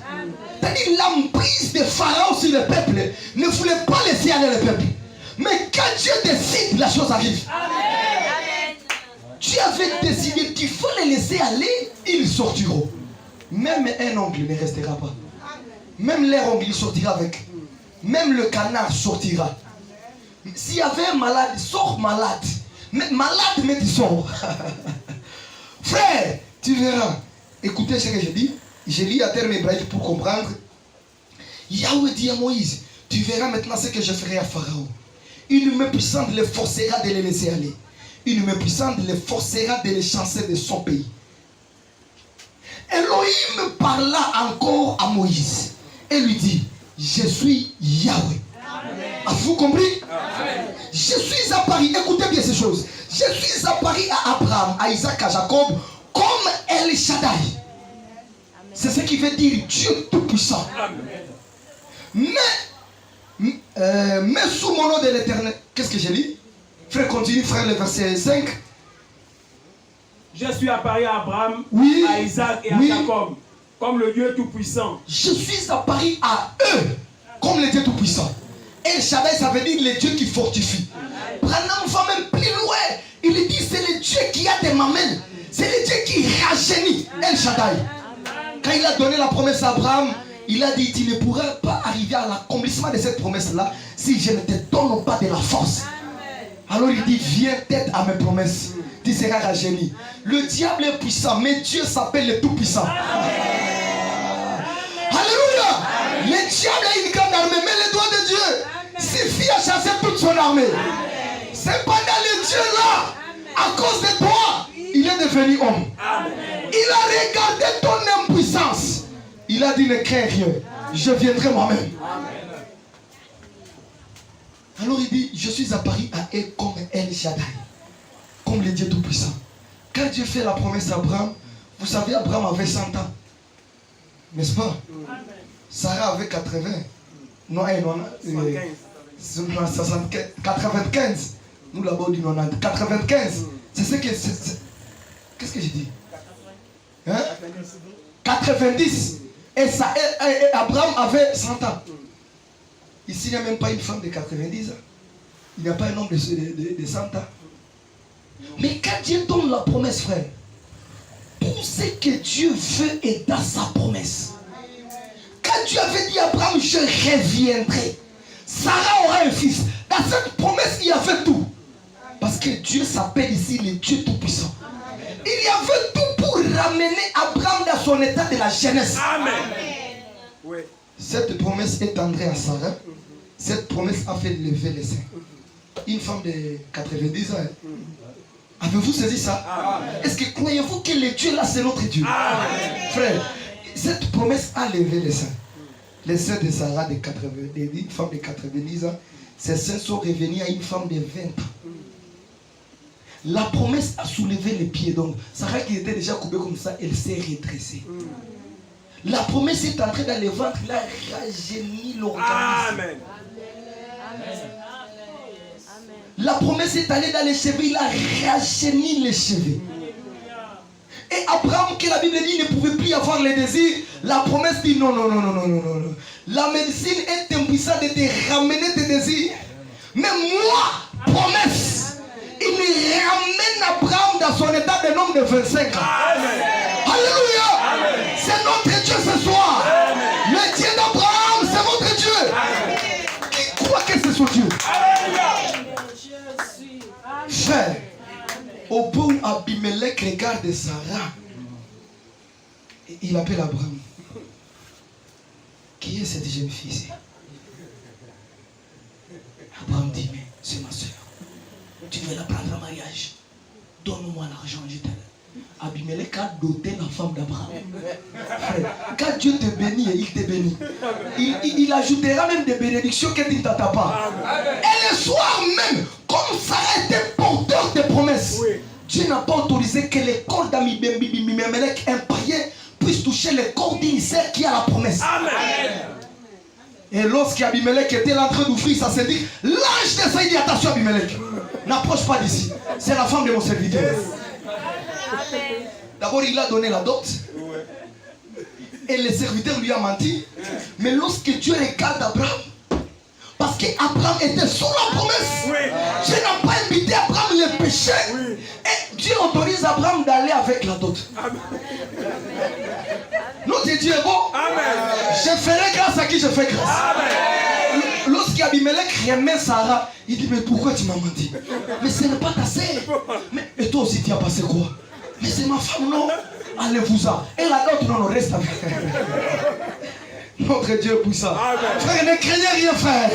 C'est-à-dire l'emprise de Pharaon sur le peuple ne voulait pas laisser aller le peuple. Mais quand Dieu décide, la chose arrive. Amen. Dieu avait décidé qu'il faut les laisser aller, ils sortiront. Même un ongle ne restera pas. Même l'air ongle, il sortira avec. Même le canard sortira. S'il y avait un malade, il sort malade. Mais malade, mais il sort. Frère, tu verras. Écoutez ce que je dis. Je lis à terme hébraïque pour comprendre. Yahweh dit à Moïse, tu verras maintenant ce que je ferai à Pharaon. Une main puissante les forcera de les laisser aller. Une main puissante les forcera de les chasser de son pays. Elohim parla encore à Moïse et lui dit, je suis Yahweh. Avez-vous compris? Amen. Je suis apparu, écoutez bien ces choses. Je suis apparu à Abraham, à Isaac, à Jacob, comme El Shaddai. C'est ce qui veut dire Dieu Tout-Puissant. Mais sous mon nom de l'Éternel, qu'est-ce que j'ai dit? Frère, continue, frère, le verset 5. Je suis apparu à Abraham, oui, à Isaac et à Jacob, comme le Dieu Tout-Puissant. Je suis apparu à eux, comme le Dieu Tout-Puissant. El Shaddai, ça veut dire le Dieu qui fortifie. Branham va même plus loin. Il dit c'est le Dieu qui a des mamelles. C'est le Dieu qui rajeunit. El Shaddai. Quand il a donné la promesse à Abraham, il a dit tu ne pourras pas arriver à l'accomplissement de cette promesse-là si je ne te donne pas de la force. Alors il dit viens tête à mes promesses. Tu seras rajeuni. Le diable est puissant, mais Dieu s'appelle le Tout-Puissant. Alléluia. Le diable a une grande armée, mais le doigt de Dieu suffit à chasser toute son armée. C'est pendant le Dieu là, à cause de toi, il est devenu homme. Il a regardé ton impuissance. Il a dit ne crains rien, je viendrai moi-même. Alors il dit je suis apparu à eux comme El Shaddai, comme le Dieu Tout-Puissant. Quand Dieu fait la promesse à Abraham, vous savez Abraham avait 100 ans, n'est-ce pas? Sarah avait 80. Non, 95. Nous là-bas on dit 90. 95. C'est ce que qu'est-ce que j'ai dit? Hein? 90. Et Abraham avait 100 ans. Ici, il n'y a même pas une femme de 90 ans. Il n'y a pas un homme de 100 ans. Mais quand Dieu donne la promesse, frère, tout ce que Dieu veut est dans sa promesse. Quand Dieu avait dit à Abraham, je reviendrai, Sarah aura un fils. Dans cette promesse, il y avait tout. Parce que Dieu s'appelle ici le Dieu Tout-Puissant. Il y avait tout pour ramener Abraham dans son état de la jeunesse. Amen. Oui. Cette promesse est entrée à Sarah. Cette promesse a fait lever les seins. Une femme de 90 ans. Avez-vous saisi ça? Est-ce que croyez-vous que le Dieu là c'est notre Dieu? Amen. Frère, cette promesse a levé les seins. Les seins de Sarah de 90, une femme de 90 ans, ses seins sont revenus à une femme de 20 ans. La promesse a soulevé les pieds. Donc, Sarah qui était déjà coupée comme ça, elle s'est redressée. La promesse est entrée dans le ventre, il a rajeuni l'organisme. Amen. La promesse est allée dans les cheveux, il a rajeuni les cheveux. Et Abraham, que la Bible dit, ne pouvait plus avoir les désirs. La promesse dit non. La médecine est impuissante de te ramener tes désirs. Mais moi, promesse, il ramène Abraham dans son état d'un homme de 25 ans. Amen. Alléluia. Amen. C'est notre Dieu ce soir. Amen. Le Dieu d'Abraham, c'est votre Dieu. Amen. Qui croit que c'est son Dieu? Frère, au point où Abimelech regarde Sarah, il appelle Abraham. Qui est cette jeune fille? Abraham dit, mais c'est ma soeur. Tu veux la prendre en mariage? Donne-moi l'argent, je te donne. Abimelech a doté la femme d'Abraham. Quand Dieu te bénit, il te bénit. Il ajoutera même des bénédictions que tu ne t'attends pas. Et le soir même, comme Sarah était porteur de promesses, Dieu n'a pas autorisé que le corps d'Abimelech, un païen, puisse toucher le corps d'initiaire qui a la promesse. Amen. Et lorsqu'Abimelech était en train d'ouvrir, ça s'est dit, l'ange de Saïd dit attention Abimelech, n'approche pas d'ici. C'est la femme de mon serviteur. D'abord il a donné la dot. Et le serviteur lui a menti. Mais lorsque Dieu regarde Abraham, Parce qu'Abraham était sous la promesse. Dieu n'a pas invité Abraham le péché. Et Dieu autorise Abraham d'aller avec la dot. Notre Dieu est bon. Je ferai grâce à qui je fais grâce. Lorsqu'Abimelech remet Sarah, il dit mais pourquoi tu m'as menti? Mais ce n'est pas ta sœur. Mais et toi aussi tu as passé quoi? Mais c'est ma femme, non? Allez-vous-en. Et la dot, non, reste avec elle. Notre Dieu est puissant. Frère, ne craignez rien, frère.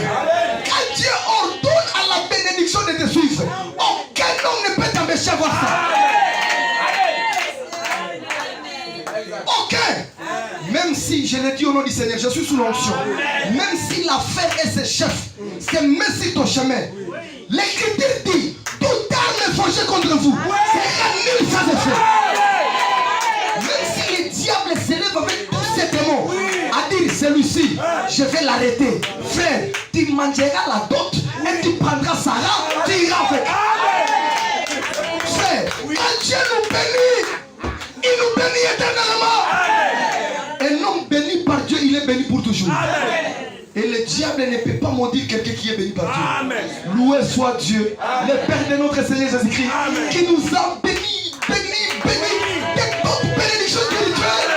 Quand Dieu ordonne à la bénédiction de te suivre, aucun homme ne peut t'empêcher de voir ça. Aucun. Même si, je l'ai dit au nom du Seigneur, je suis sous l'onction. Même si l'affaire et ses chefs, c'est Messie ton chemin. L'Écriture dit, toute arme forgée contre vous sera nulle sans effet. Même si le diable s'élève avec tous ses démons, à dire celui-ci, je vais l'arrêter. Frère, tu mangeras la dot et tu prendras Sarah, tu iras avec. Frère, quand Dieu nous bénit, il nous bénit éternellement. Un homme béni par Dieu, il est béni pour toujours. Et le diable ne peut pas maudire quelqu'un qui est béni par Dieu. Loué soit Dieu, le Père de notre Seigneur Jésus-Christ, qui nous a bénis, de toute bénédiction spirituelle.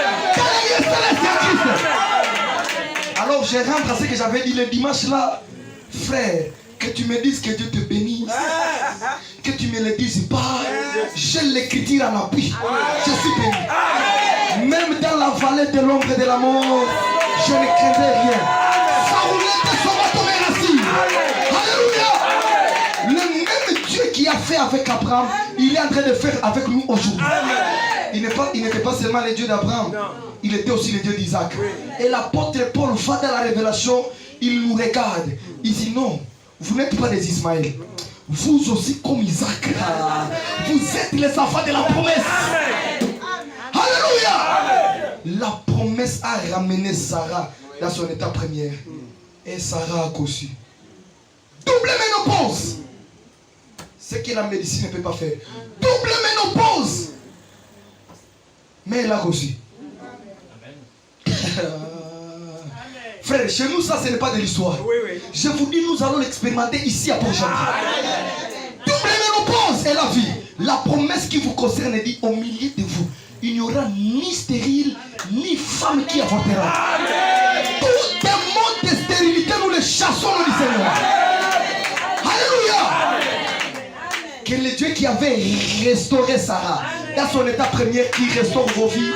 Alors je rentre à ce que j'avais dit le dimanche là. Frère, que tu me dises que Dieu te bénisse, que tu me le dises pas, j'ai l'écriture en appui. Je suis béni. Même dans la vallée de l'ombre et de la mort, je ne craindrai rien. Alléluia. Le même Dieu qui a fait avec Abraham, il est en train de faire avec nous aujourd'hui. Il n'était pas seulement le Dieu d'Abraham, il était aussi le Dieu d'Isaac. Et l'apôtre Paul va dans la révélation, il nous regarde. Il dit non, vous n'êtes pas des Ismaël. Vous aussi comme Isaac, vous êtes les enfants de la promesse. Alléluia. La promesse a ramené Sarah dans son état première. Et Sarah a conçu. Double ménopause. Ce que la médecine ne peut pas faire. Double ménopause. Mais elle a reçu. Frère, chez nous, ça, ce n'est pas de l'histoire. Je vous dis, nous allons l'expérimenter ici à Port-Gentil. Double ménopause et la vie. La promesse qui vous concerne dit au milieu de vous, il n'y aura ni stérile, ni femme qui avortera. Tout démon de stérilité, nous les chassons au nom du Seigneur. Alléluia. Que le Dieu qui avait restauré Sarah dans son état premier, qu'il restaure vos vies,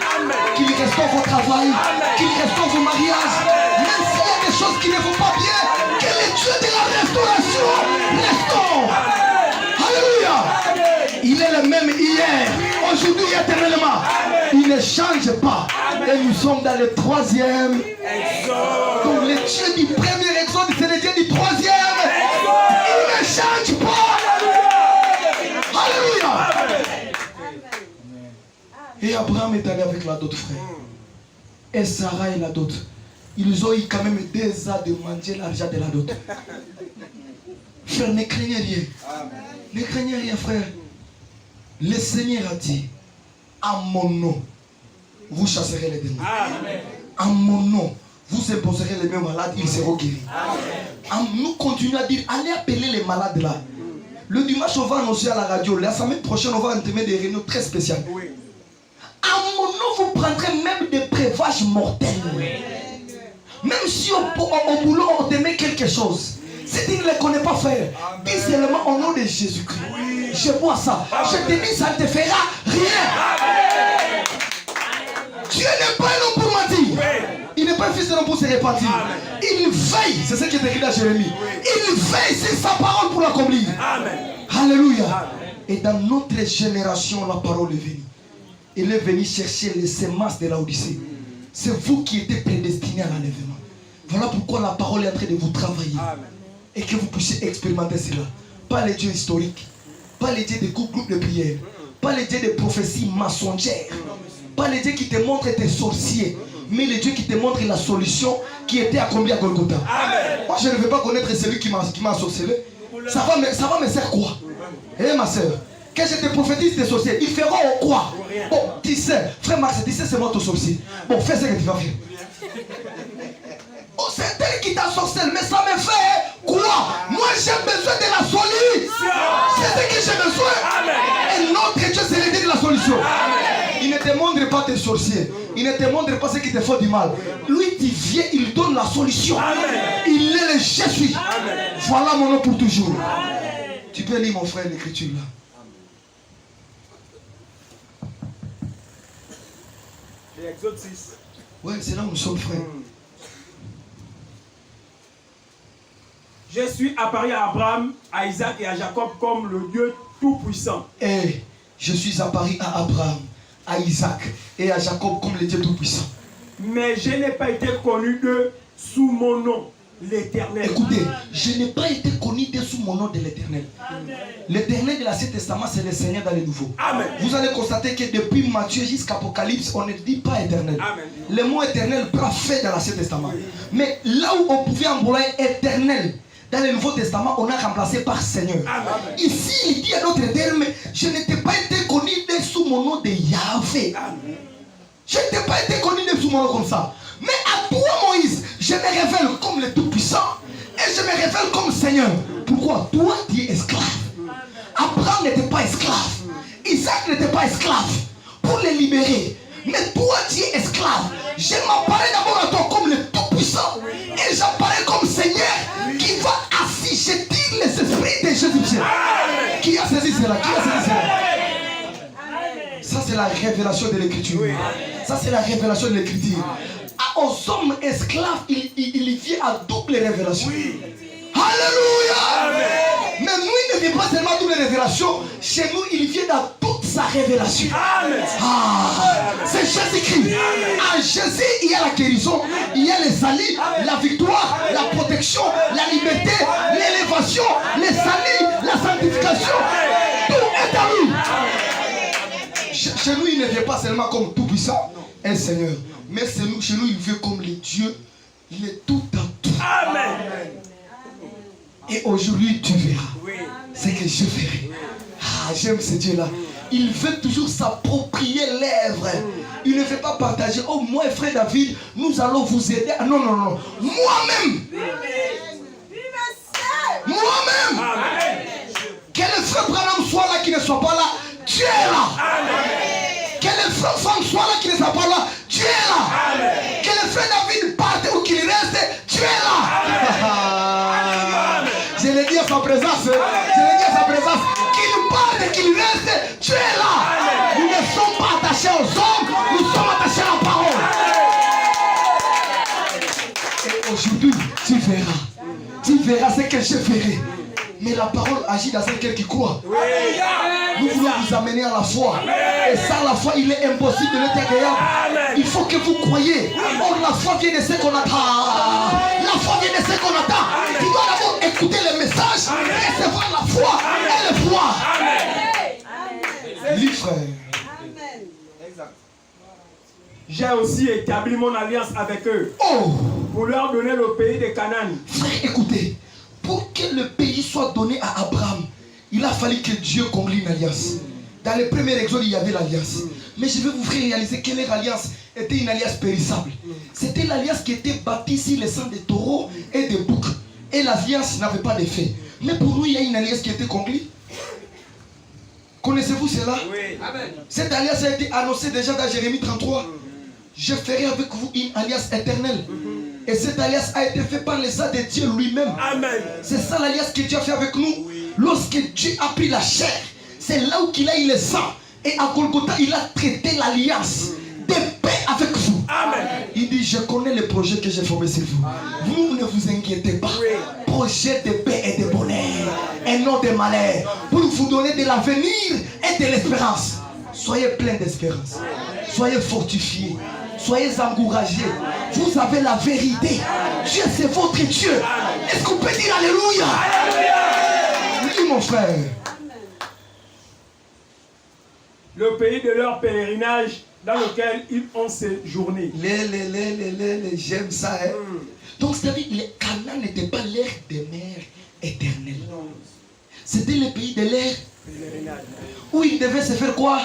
qu'il restaure vos travail, qu'il restaure vos mariages, même s'il y a des choses qui ne vont pas bien, que le Dieu de la restauration restaure. Alléluia. Il est le même hier, aujourd'hui et éternellement. Il ne change pas. Et nous sommes dans le troisième exode. Donc le Dieu du premier exode, c'est le Dieu du troisième. Il ne change pas. Alléluia. Et Abraham est allé avec la dot, frère. Et Sarah et la dot. Ils ont eu quand même 2 ans de manger l'argent de la dot. Frère, ne craignez rien. Ne craignez rien, frère. Le Seigneur a dit, à mon nom, vous chasserez les démons. À mon nom, vous imposerez les mêmes malades, ils seront guéris. Nous continuons à dire, allez appeler les malades là. Le dimanche, on va annoncer à la radio. La semaine prochaine, on va entamer des réunions très spéciales. À mon nom, vous prendrez même des breuvages mortels. Même si au boulot, on te met quelque chose. Si tu ne les connais pas, frère, dis seulement au nom de Jésus-Christ. Je vois ça. Je te dis, ça ne te fera rien. Dieu n'est pas un homme pour mentir. Il n'est pas un fils de l'homme pour se repentir. Il veille, c'est ce qui est écrit dans Jérémie. Il veille sur sa parole pour l'accomplir. Alléluia. Et dans notre génération, la parole est venue. Il est venu chercher les semences de la Odyssée. C'est vous qui êtes prédestinés à l'enlèvement. Voilà pourquoi la parole est en train de vous travailler. Et que vous puissiez expérimenter cela. Pas les dieux historiques. Pas les dieux des groupes de prière. Pas les dieux des prophéties mensongères. Pas les dieux qui te montrent tes sorciers. Mais les dieux qui te montrent la solution qui était accomplie à Golgotha. Moi je ne veux pas connaître celui qui m'a ensorcelé. Ça va me servir quoi? Eh ma soeur, que je te prophétise tes sorciers, ils feront quoi? Bon, tu sais, frère Max, tu sais c'est moi ton sorcier. Bon, fais ce que tu vas faire. Oh, c'est tel qui t'ensorcelle, mais ça me fait quoi? Moi j'ai besoin de la solution. C'est ce que j'ai besoin. Et notre Dieu, c'est l'idée de la solution. Il ne te montre pas tes sorciers. Il ne te montre pas ceux qui te font du mal. Lui, tu viens, il donne la solution. Il est le je suis. Voilà mon nom pour toujours. Tu peux lire, mon frère, l'écriture là. Exode 6. Ouais, c'est là où nous sommes, frères. Je suis apparu à Abraham, à Isaac et à Jacob comme le Dieu Tout-Puissant. Et je suis apparu à Abraham, à Isaac et à Jacob comme le Dieu Tout-Puissant. Mais je n'ai pas été connu d'eux sous mon nom, l'Éternel. Écoutez, je n'ai pas été connu d'eux sous mon nom de l'Éternel. L'Éternel de l'Ancien Testament, c'est le Seigneur dans le Nouveau. Amen. Vous allez constater que depuis Matthieu jusqu'à Apocalypse, on ne dit pas éternel. Amen. Le mot éternel prend fait dans l'Ancien Testament. Mais là où on pouvait employer éternel, dans le Nouveau Testament, on a remplacé par Seigneur. Amen. Ici, il dit à d'autres termes, je n'étais pas été connu d'eux sous mon nom de Yahvé. Amen. Je n'ai pas été connu d'eux sous mon nom comme ça. Mais à toi, Moïse, je me révèle comme le Tout-Puissant et je me révèle comme Seigneur. Pourquoi? Toi, tu es esclave. Abraham n'était pas esclave. Isaac n'était pas esclave. Pour les libérer. Mais toi, tu es esclave. Je m'apparais d'abord à toi comme le Tout-Puissant. Et j'apparais comme Seigneur qui va assujettir les esprits des Jésus. Qui a saisi cela? Qui a saisi cela? Ça, c'est la révélation de l'Écriture. Ça, c'est la révélation de l'Écriture. Aux hommes esclaves, il vient à double révélation. Alléluia. Mais nous, il ne vient pas seulement à double révélation. Chez nous, il vient dans toute sa révélation. C'est Jésus-Christ. En Jésus, il y a la guérison, il y a les salis, la victoire, la protection, la liberté, l'élévation, les salis, la sanctification. Tout est à lui. Chez nous, il ne vient pas seulement comme tout-puissant, un Seigneur. Mais chez nous, il vient comme le Dieu. Il est tout en tout. Amen. Et aujourd'hui, tu verras ce que je ferai. J'aime ce Dieu-là. Il veut toujours s'approprier l'œuvre. Il ne veut pas partager. Oh, moi et frère David, nous allons vous aider. Non, non, non. Moi-même. Moi-même. Que le frère Branham soit là, qui ne soit pas là. Dieu est là. Que le frère Franck soit là, qui ne soit pas là. Dieu est là. Que le frère David parte ou qu'il reste. Dieu est là. Je l'ai dit à sa présence. Je l'ai dit à sa présence. Qu'il parte, qu'il reste. Dieu est là. Nous ne sommes pas attachés aux hommes. Nous sommes attachés à la parole. Et aujourd'hui, tu verras. Tu verras ce que je ferai. Mais la parole agit dans un cœur qui croit. Nous voulons vous amener à la foi. Et sans la foi, il est impossible de l'être agréable. Il faut que vous croyez. Or, la foi vient de ce qu'on attend. La foi vient de ce qu'on attend. Tu dois d'abord écouter le message, recevoir la foi et le voir. Lis, frère. J'ai aussi établi mon alliance avec eux. Pour leur donner le pays de Canaan. Frère, écoutez. Pour que le pays soit donné à Abraham, il a fallu que Dieu conclue une alliance. Dans le premier exode, il y avait l'alliance. Mais je vais vous faire réaliser que leur alliance était une alliance périssable. C'était l'alliance qui était bâtie sur le sang des taureaux et des boucs. Et l'alliance n'avait pas d'effet. Mais pour nous, il y a une alliance qui a été conclue. Connaissez-vous cela? Oui. Cette alliance a été annoncée déjà dans Jérémie 33. Je ferai avec vous une alliance éternelle. Et cette alliance a été faite par le sang de Dieu lui-même. Amen. C'est ça l'alliance que Dieu a fait avec nous. Lorsque Dieu a pris la chair, c'est là où il a eu le sang. Et à Golgotha, il a traité l'alliance de paix avec vous. Amen. Il dit, je connais le projet que j'ai formé sur vous. Vous ne vous inquiétez pas. Projet de paix et de bonheur. Et non de malheur. Pour vous donner de l'avenir et de l'espérance. Soyez pleins d'espérance. Soyez fortifiés. Soyez encouragés. Vous avez la vérité. Dieu, c'est votre Dieu. Est-ce qu'on peut dire Alléluia? Oui, mon frère. Le pays de leur pèlerinage dans lequel ils ont séjourné. J'aime ça. Hein? Donc, c'est-à-dire que le Canaan n'était pas l'air des mers éternelles. C'était le pays de l'air où ils devaient se faire quoi?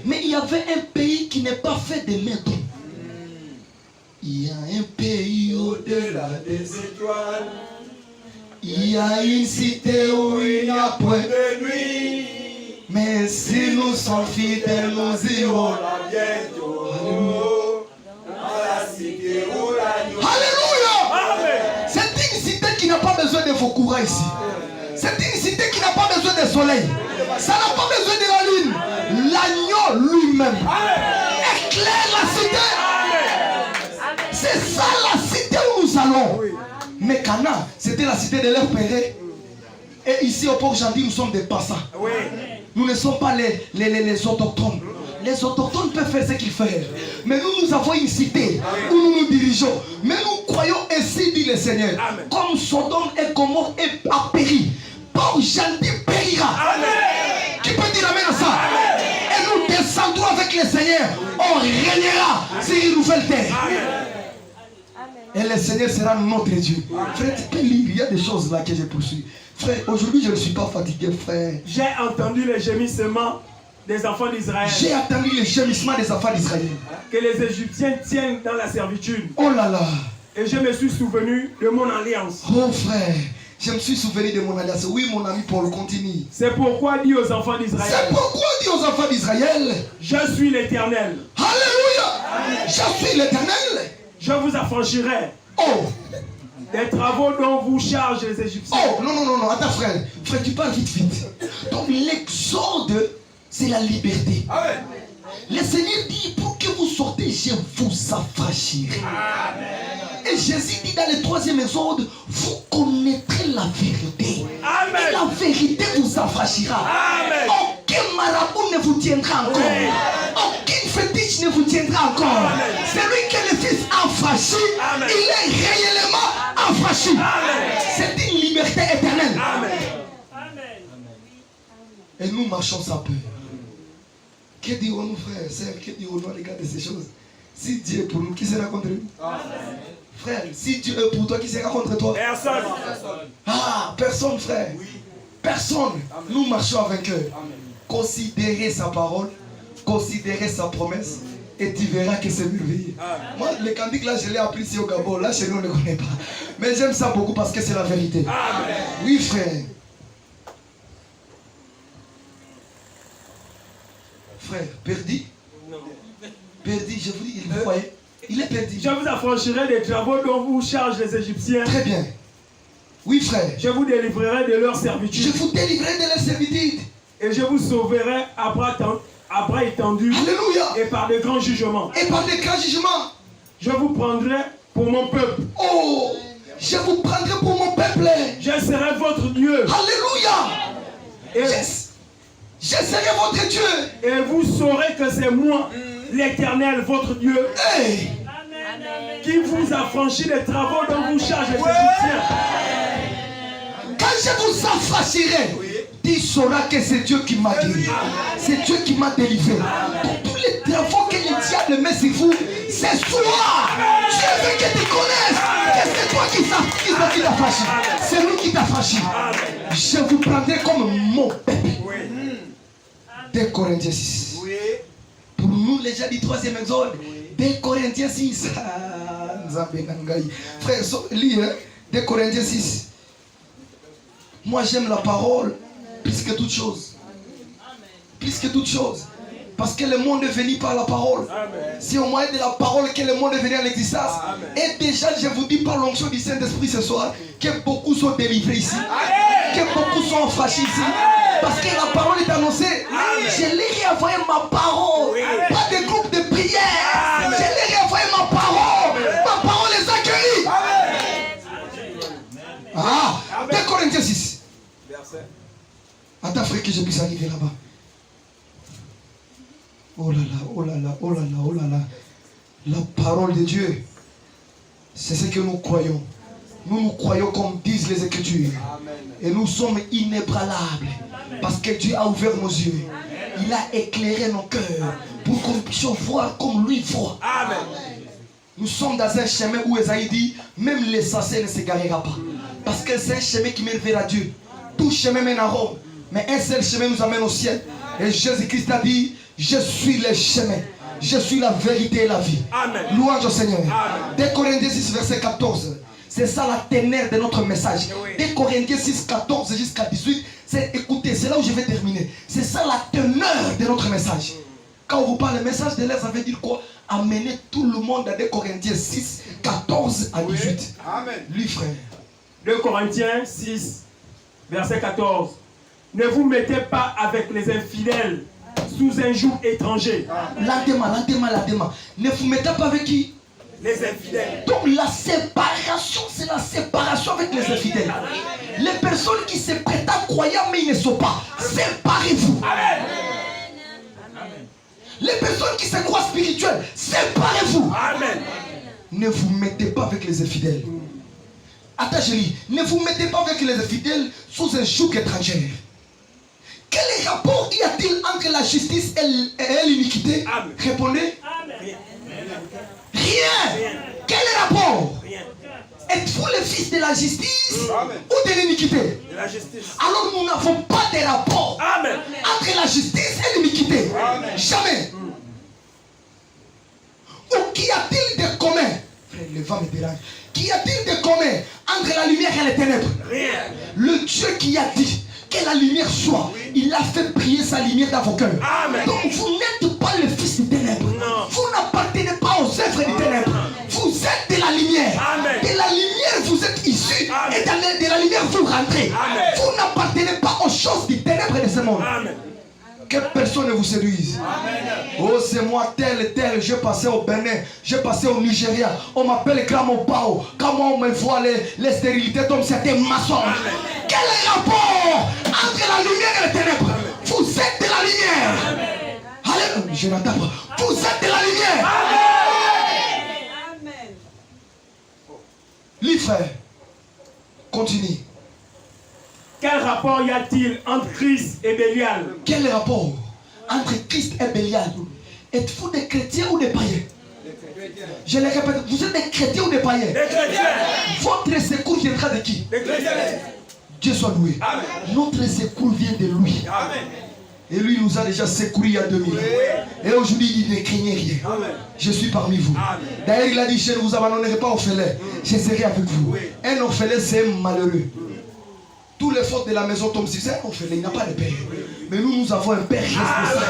Mais il y avait un pays qui n'est pas fait de mains d'hommes. Il y a un pays au-delà des étoiles. Il y a une cité où il n'y a point de nuit. Mais si nous sommes fidèles, nous irons là bientôt. Alléluia. C'est une cité qui n'a pas besoin de vos courants ici. C'est une cité qui n'a pas besoin de soleil. Ça n'a pas besoin de la lune. L'agneau lui-même éclaire la cité. C'est ça la cité où nous allons. Mais Cana, c'était la cité de leur père. Et ici au Port Gentil, nous sommes des passants. Nous ne sommes pas les autochtones. Les autochtones peuvent faire ce qu'ils font. Mais nous avons une cité où nous nous dirigeons. Mais nous croyons ainsi, dit le Seigneur. Comme Sodome et Gomorrhe a péri, Port Gentil périra. Qui peut dire amen à ça? Et nous descendrons avec le Seigneur. On régnera sur une nouvelle terre. Et le Seigneur sera notre Dieu. Frère, tu peux lire, il y a des choses là que j'ai poursuivies. Frère, aujourd'hui je ne suis pas fatigué, frère. J'ai entendu les gémissements des enfants d'Israël. J'ai entendu les gémissements des enfants d'Israël. Que les Égyptiens tiennent dans la servitude. Oh là là. Et je me suis souvenu de mon alliance. Oh frère, je me suis souvenu de mon alliance. Oui, mon ami Paul, continue. C'est pourquoi dit aux enfants d'Israël. C'est pourquoi dit aux enfants d'Israël. Je suis l'Éternel. Alléluia. Je suis l'Éternel. Je vous affranchirai. Oh. Des travaux dont vous chargent les Égyptiens. Oh, non, attends frère. Frère, tu parles vite. Donc l'exode, c'est la liberté. Amen. Le Seigneur dit, pour que vous sortez, je vous affranchirai. Et Jésus dit dans le 3e exode, vous connaîtrez la vérité. Amen. Et la vérité vous affranchira. Amen. Aucun marabout ne vous tiendra encore. Amen. Aucun fétiche ne vous tiendra encore. Amen. Celui que le Fils a affranchi, il est réellement affranchi. C'est une liberté éternelle. Amen. Et nous marchons sans peur. Que dirons-nous, frères, sœurs, que dirons-nous à l'égard de ces choses? Si Dieu est pour nous, qui sera contre nous? Frère, si Dieu est pour toi, qui sera contre toi? Personne. Ah, personne, frère. Personne. Nous marchons avec eux. Considérez sa parole, considérez sa promesse, et tu verras que c'est merveilleux. Moi, le cantique là, je l'ai appris ici au Gabon. Là, chez nous, on ne connaît pas. Mais j'aime ça beaucoup parce que c'est la vérité. Amen. Oui, frère. Frère, perdu? Non. Perdu, je vous dis, il croyait. Il est perdu. Je vous affranchirai des travaux dont vous chargent les Égyptiens. Très bien. Oui, frère. Je vous délivrerai de leur servitude. Je vous délivrerai de leur servitude. Et je vous sauverai à bras étendus. Alléluia. Et par de grands jugements. Et par de grands jugements. Je vous prendrai pour mon peuple. Oh, je vous prendrai pour mon peuple. Je serai votre Dieu. Alléluia. Et je serai votre Dieu. Et vous saurez que c'est moi, l'Éternel, votre Dieu, qui vous a franchi les travaux dont vous chargez les Égyptiens. Quand je vous affranchirai, tu sauras que c'est Dieu qui m'a guéri. C'est Dieu qui m'a délivré. Donc tous les travaux que le diable met sur vous, c'est toi. Dieu veut que tu connaisses que c'est toi qui t'a franchi. C'est lui qui t'a franchi. Je vous prendrai comme mon peuple. 2 Corinthiens 6. Pour nous, les gens du 3e exode. 2 Corinthiens 6. Frère, lis 2 Corinthiens 6. Moi, j'aime la parole plus que toute chose. Plus que toute chose. Parce que le monde est venu par la parole. C'est au moyen de la parole que le monde est venu à l'existence. Et déjà, je vous dis par l'onction du Saint-Esprit ce soir que beaucoup sont délivrés ici. Que beaucoup sont affranchis ici. Parce que la parole est annoncée. Je l'ai réenvoyé ma parole. Pas de groupe de prière. Je l'ai réenvoyé ma parole. Ma parole les accueillit. Ah, 2 Corinthiens 6. Attends, frère, que je puisse arriver là-bas. Oh là là, oh là là, oh là là, oh là là. La parole de Dieu, c'est ce que nous croyons. Nous croyons comme disent les Écritures. Amen. Et nous sommes inébranlables. Parce que Dieu a ouvert nos yeux. Il a éclairé nos cœurs pour qu'on puisse voir comme lui voit. Amen. Nous sommes dans un chemin où Esaïe dit, même les sorciers ne s'égarera pas. Parce que c'est un chemin qui mène vers Dieu. Tout chemin mène à Rome. Mais un seul chemin nous amène au ciel. Et Jésus-Christ a dit, je suis le chemin, Je suis la vérité et la vie. Amen. Louange au Seigneur. Amen. 2 Corinthiens 6, verset 14. C'est ça la ténère de notre message. Oui. 2 Corinthiens 6, 14 jusqu'à 18. Écoutez, c'est là où je vais terminer. C'est ça la teneur de notre message. Quand on vous parle le message de l'air, ça veut dire quoi? Amener tout le monde à 2 Corinthiens 6, 14 à 18. Amen. Lui, frère. 2 Corinthiens 6, verset 14. Ne vous mettez pas avec les infidèles sous un joug étranger. Lentement. Ne vous mettez pas avec qui? Les infidèles. Donc la séparation, c'est la séparation avec les infidèles. Les personnes qui se prétendent croyants mais ils ne sont pas. Séparez-vous. Amen. Les personnes qui se croient spirituelles, séparez-vous. Amen. Ne vous mettez pas avec les infidèles. Attends, chérie, ne vous mettez pas avec les infidèles sous un joug étranger. Quel rapport y a-t-il entre la justice et l'iniquité? Amen. Répondez. Amen. Rien. Quel rapport? Rien. Êtes-vous le fils de la justice Amen. ou de l'iniquité? De la justice. Alors nous n'avons pas de rapport Amen. entre la justice et l'iniquité. Amen. Jamais. Ou qu'y a-t-il de commun? Frère, le vent me dérange. Qu'y a-t-il de commun entre la lumière et les ténèbres? Rien. Le Dieu qui a dit que la lumière soit, il a fait briller sa lumière dans vos cœurs. Amen. Donc vous n'êtes pas le fils des ténèbres. Non. Vous n'appartenez pas aux œuvres des ténèbres. Vous êtes de la lumière. Amen. De la lumière vous êtes issus. Amen. Et de la lumière vous rentrez. Amen. Vous n'appartenez pas aux choses des ténèbres de ce monde. Amen. Que personne ne vous séduise. Oh, c'est moi tel. J'ai passé au Bénin, j'ai passé au Nigeria. On m'appelle Gramopao. Quand moi on me voit les stérilités comme c'était maçon. Quel rapport entre la lumière et les ténèbres? Vous êtes de la lumière. Alléluia. Je n'entends pas. Vous êtes de la lumière. Amen. Lis, frère. Continue. Quel rapport y a-t-il entre Christ et Bélial? Quel rapport entre Christ et Bélial? Êtes-vous des chrétiens ou des païens? Je le répète, vous êtes des chrétiens ou des païens? Des chrétiens. Votre secours viendra de qui? Des chrétiens. Dieu soit loué. Amen. Notre secours vient de lui. Amen. Et lui nous a déjà secouru il y a 2000 ans. Et aujourd'hui il ne craignait rien. Amen. Je suis parmi vous. Amen. D'ailleurs il a dit, je ne vous abandonnerai pas orphelin. Je serai avec vous. Un orphelin c'est un malheureux. Tous les fautes de la maison tombent sur un orphelin, il n'a pas de père. Mais nous avons un père responsable.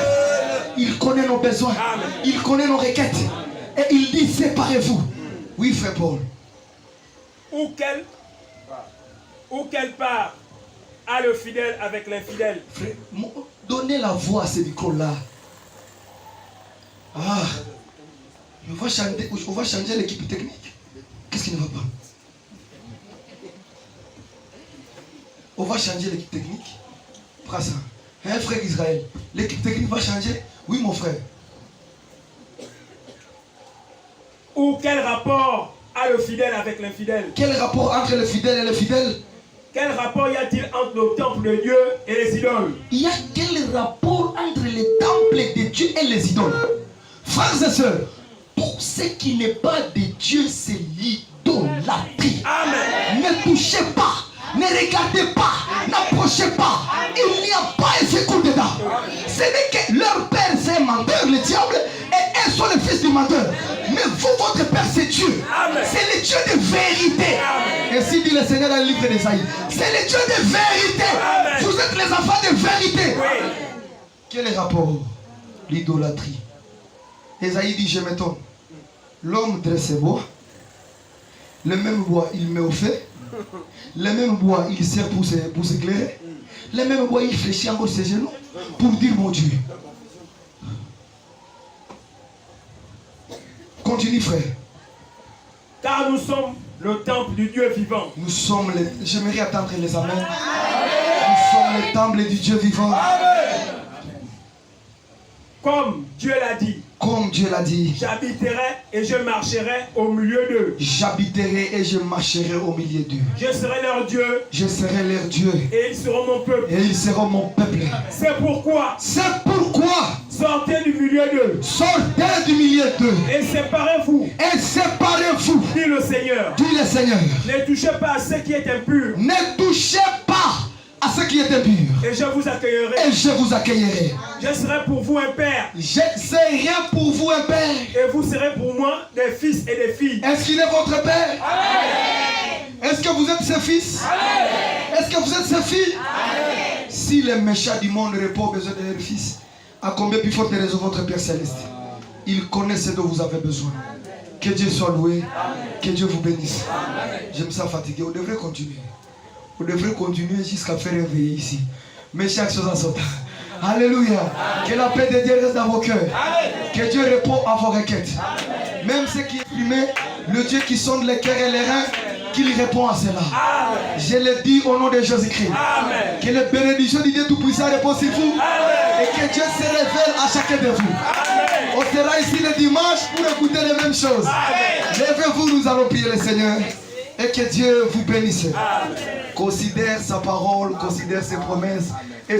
Il connaît nos besoins. Il connaît nos requêtes. Et il dit, séparez-vous. Oui, frère Paul. Ou quelle part a le fidèle avec l'infidèle? Frère, donnez la voix à ce micro-là. Ah, on va changer l'équipe technique. Qu'est-ce qui ne va pas? On va changer l'équipe technique. Prends ça. Hein, frère Israël, l'équipe technique va changer? Oui, mon frère. Ou quel rapport a le fidèle avec l'infidèle? Quel rapport entre le fidèle et le fidèle? Quel rapport y a-t-il entre le temple de Dieu et les idoles? Il y a quel rapport entre les temples de Dieu et les idoles? Frères et sœurs, tout ce qui n'est pas de Dieu, c'est l'idolâtrie. Amen. Ne touchez pas, ne regardez pas, n'approchez pas. Il n'y a pas un secours dedans. Ce n'est que leur père, c'est un menteur, le diable, et eux sont les fils du menteur. Mais vous, votre père, c'est Dieu. Amen. C'est le Dieu de vérité. Ainsi dit le Seigneur dans le livre d'Ésaïe. C'est le Dieu de vérité. Amen. Vous êtes les enfants de vérité. Oui. Quel est le rapport? L'idolâtrie. Ésaïe dit, je m'étonne. L'homme dresse ses bois. Le même bois, il met au feu. Le même bois, il sert pour s'éclairer. Le même bois, il fléchit encore ses genoux pour dire mon Dieu. Continue, frère. Car nous sommes le temple du Dieu vivant. Nous sommes les... J'aimerais attendre les amens. Nous sommes le temple du Dieu vivant. Comme Dieu l'a dit. Comme Dieu l'a dit. J'habiterai et je marcherai au milieu d'eux. J'habiterai et je marcherai au milieu d'eux. Je serai leur Dieu. Je serai leur Dieu. Et ils seront mon peuple. Et ils seront mon peuple. C'est pourquoi. C'est pourquoi. Sortez du milieu d'eux. Sortez du milieu d'eux. Et séparez-vous. Et séparez-vous. Dit le Seigneur. Dit le Seigneur. Ne touchez pas à ce qui est impur. Ne touchez pas à ceux qui étaient purs. Et je vous accueillerai. Et je vous accueillerai. Je serai pour vous un père. Je serai pour vous un père. Et vous serez pour moi des fils et des filles. Est-ce qu'il est votre père? Amen. Est-ce que vous êtes ses fils? Amen. Est-ce que vous êtes ses filles? Amen. Si les méchants du monde répondent aux besoins de leurs fils, à combien plus forte raison votre Père Céleste? Il connaît ce dont vous avez besoin. Que Dieu soit loué. Amen. Que Dieu vous bénisse. Je me sens fatigué. On devrait continuer. On devrait continuer jusqu'à faire réveiller ici. Mais chaque chose en son temps. Alléluia. Que la paix de Dieu reste dans vos cœurs. Que Dieu réponde à vos requêtes. Même ce qui est exprimé, le Dieu qui sonde les cœurs et les reins, qu'il répond à cela. Je le dis au nom de Jésus-Christ. Que les bénédictions du Dieu Tout-Puissant reposent sur vous. Et que Dieu se révèle à chacun de vous. On sera ici le dimanche pour écouter les mêmes choses. Levez-vous, nous allons prier le Seigneur. Et que Dieu vous bénisse. Considère sa parole, considère ses promesses. Et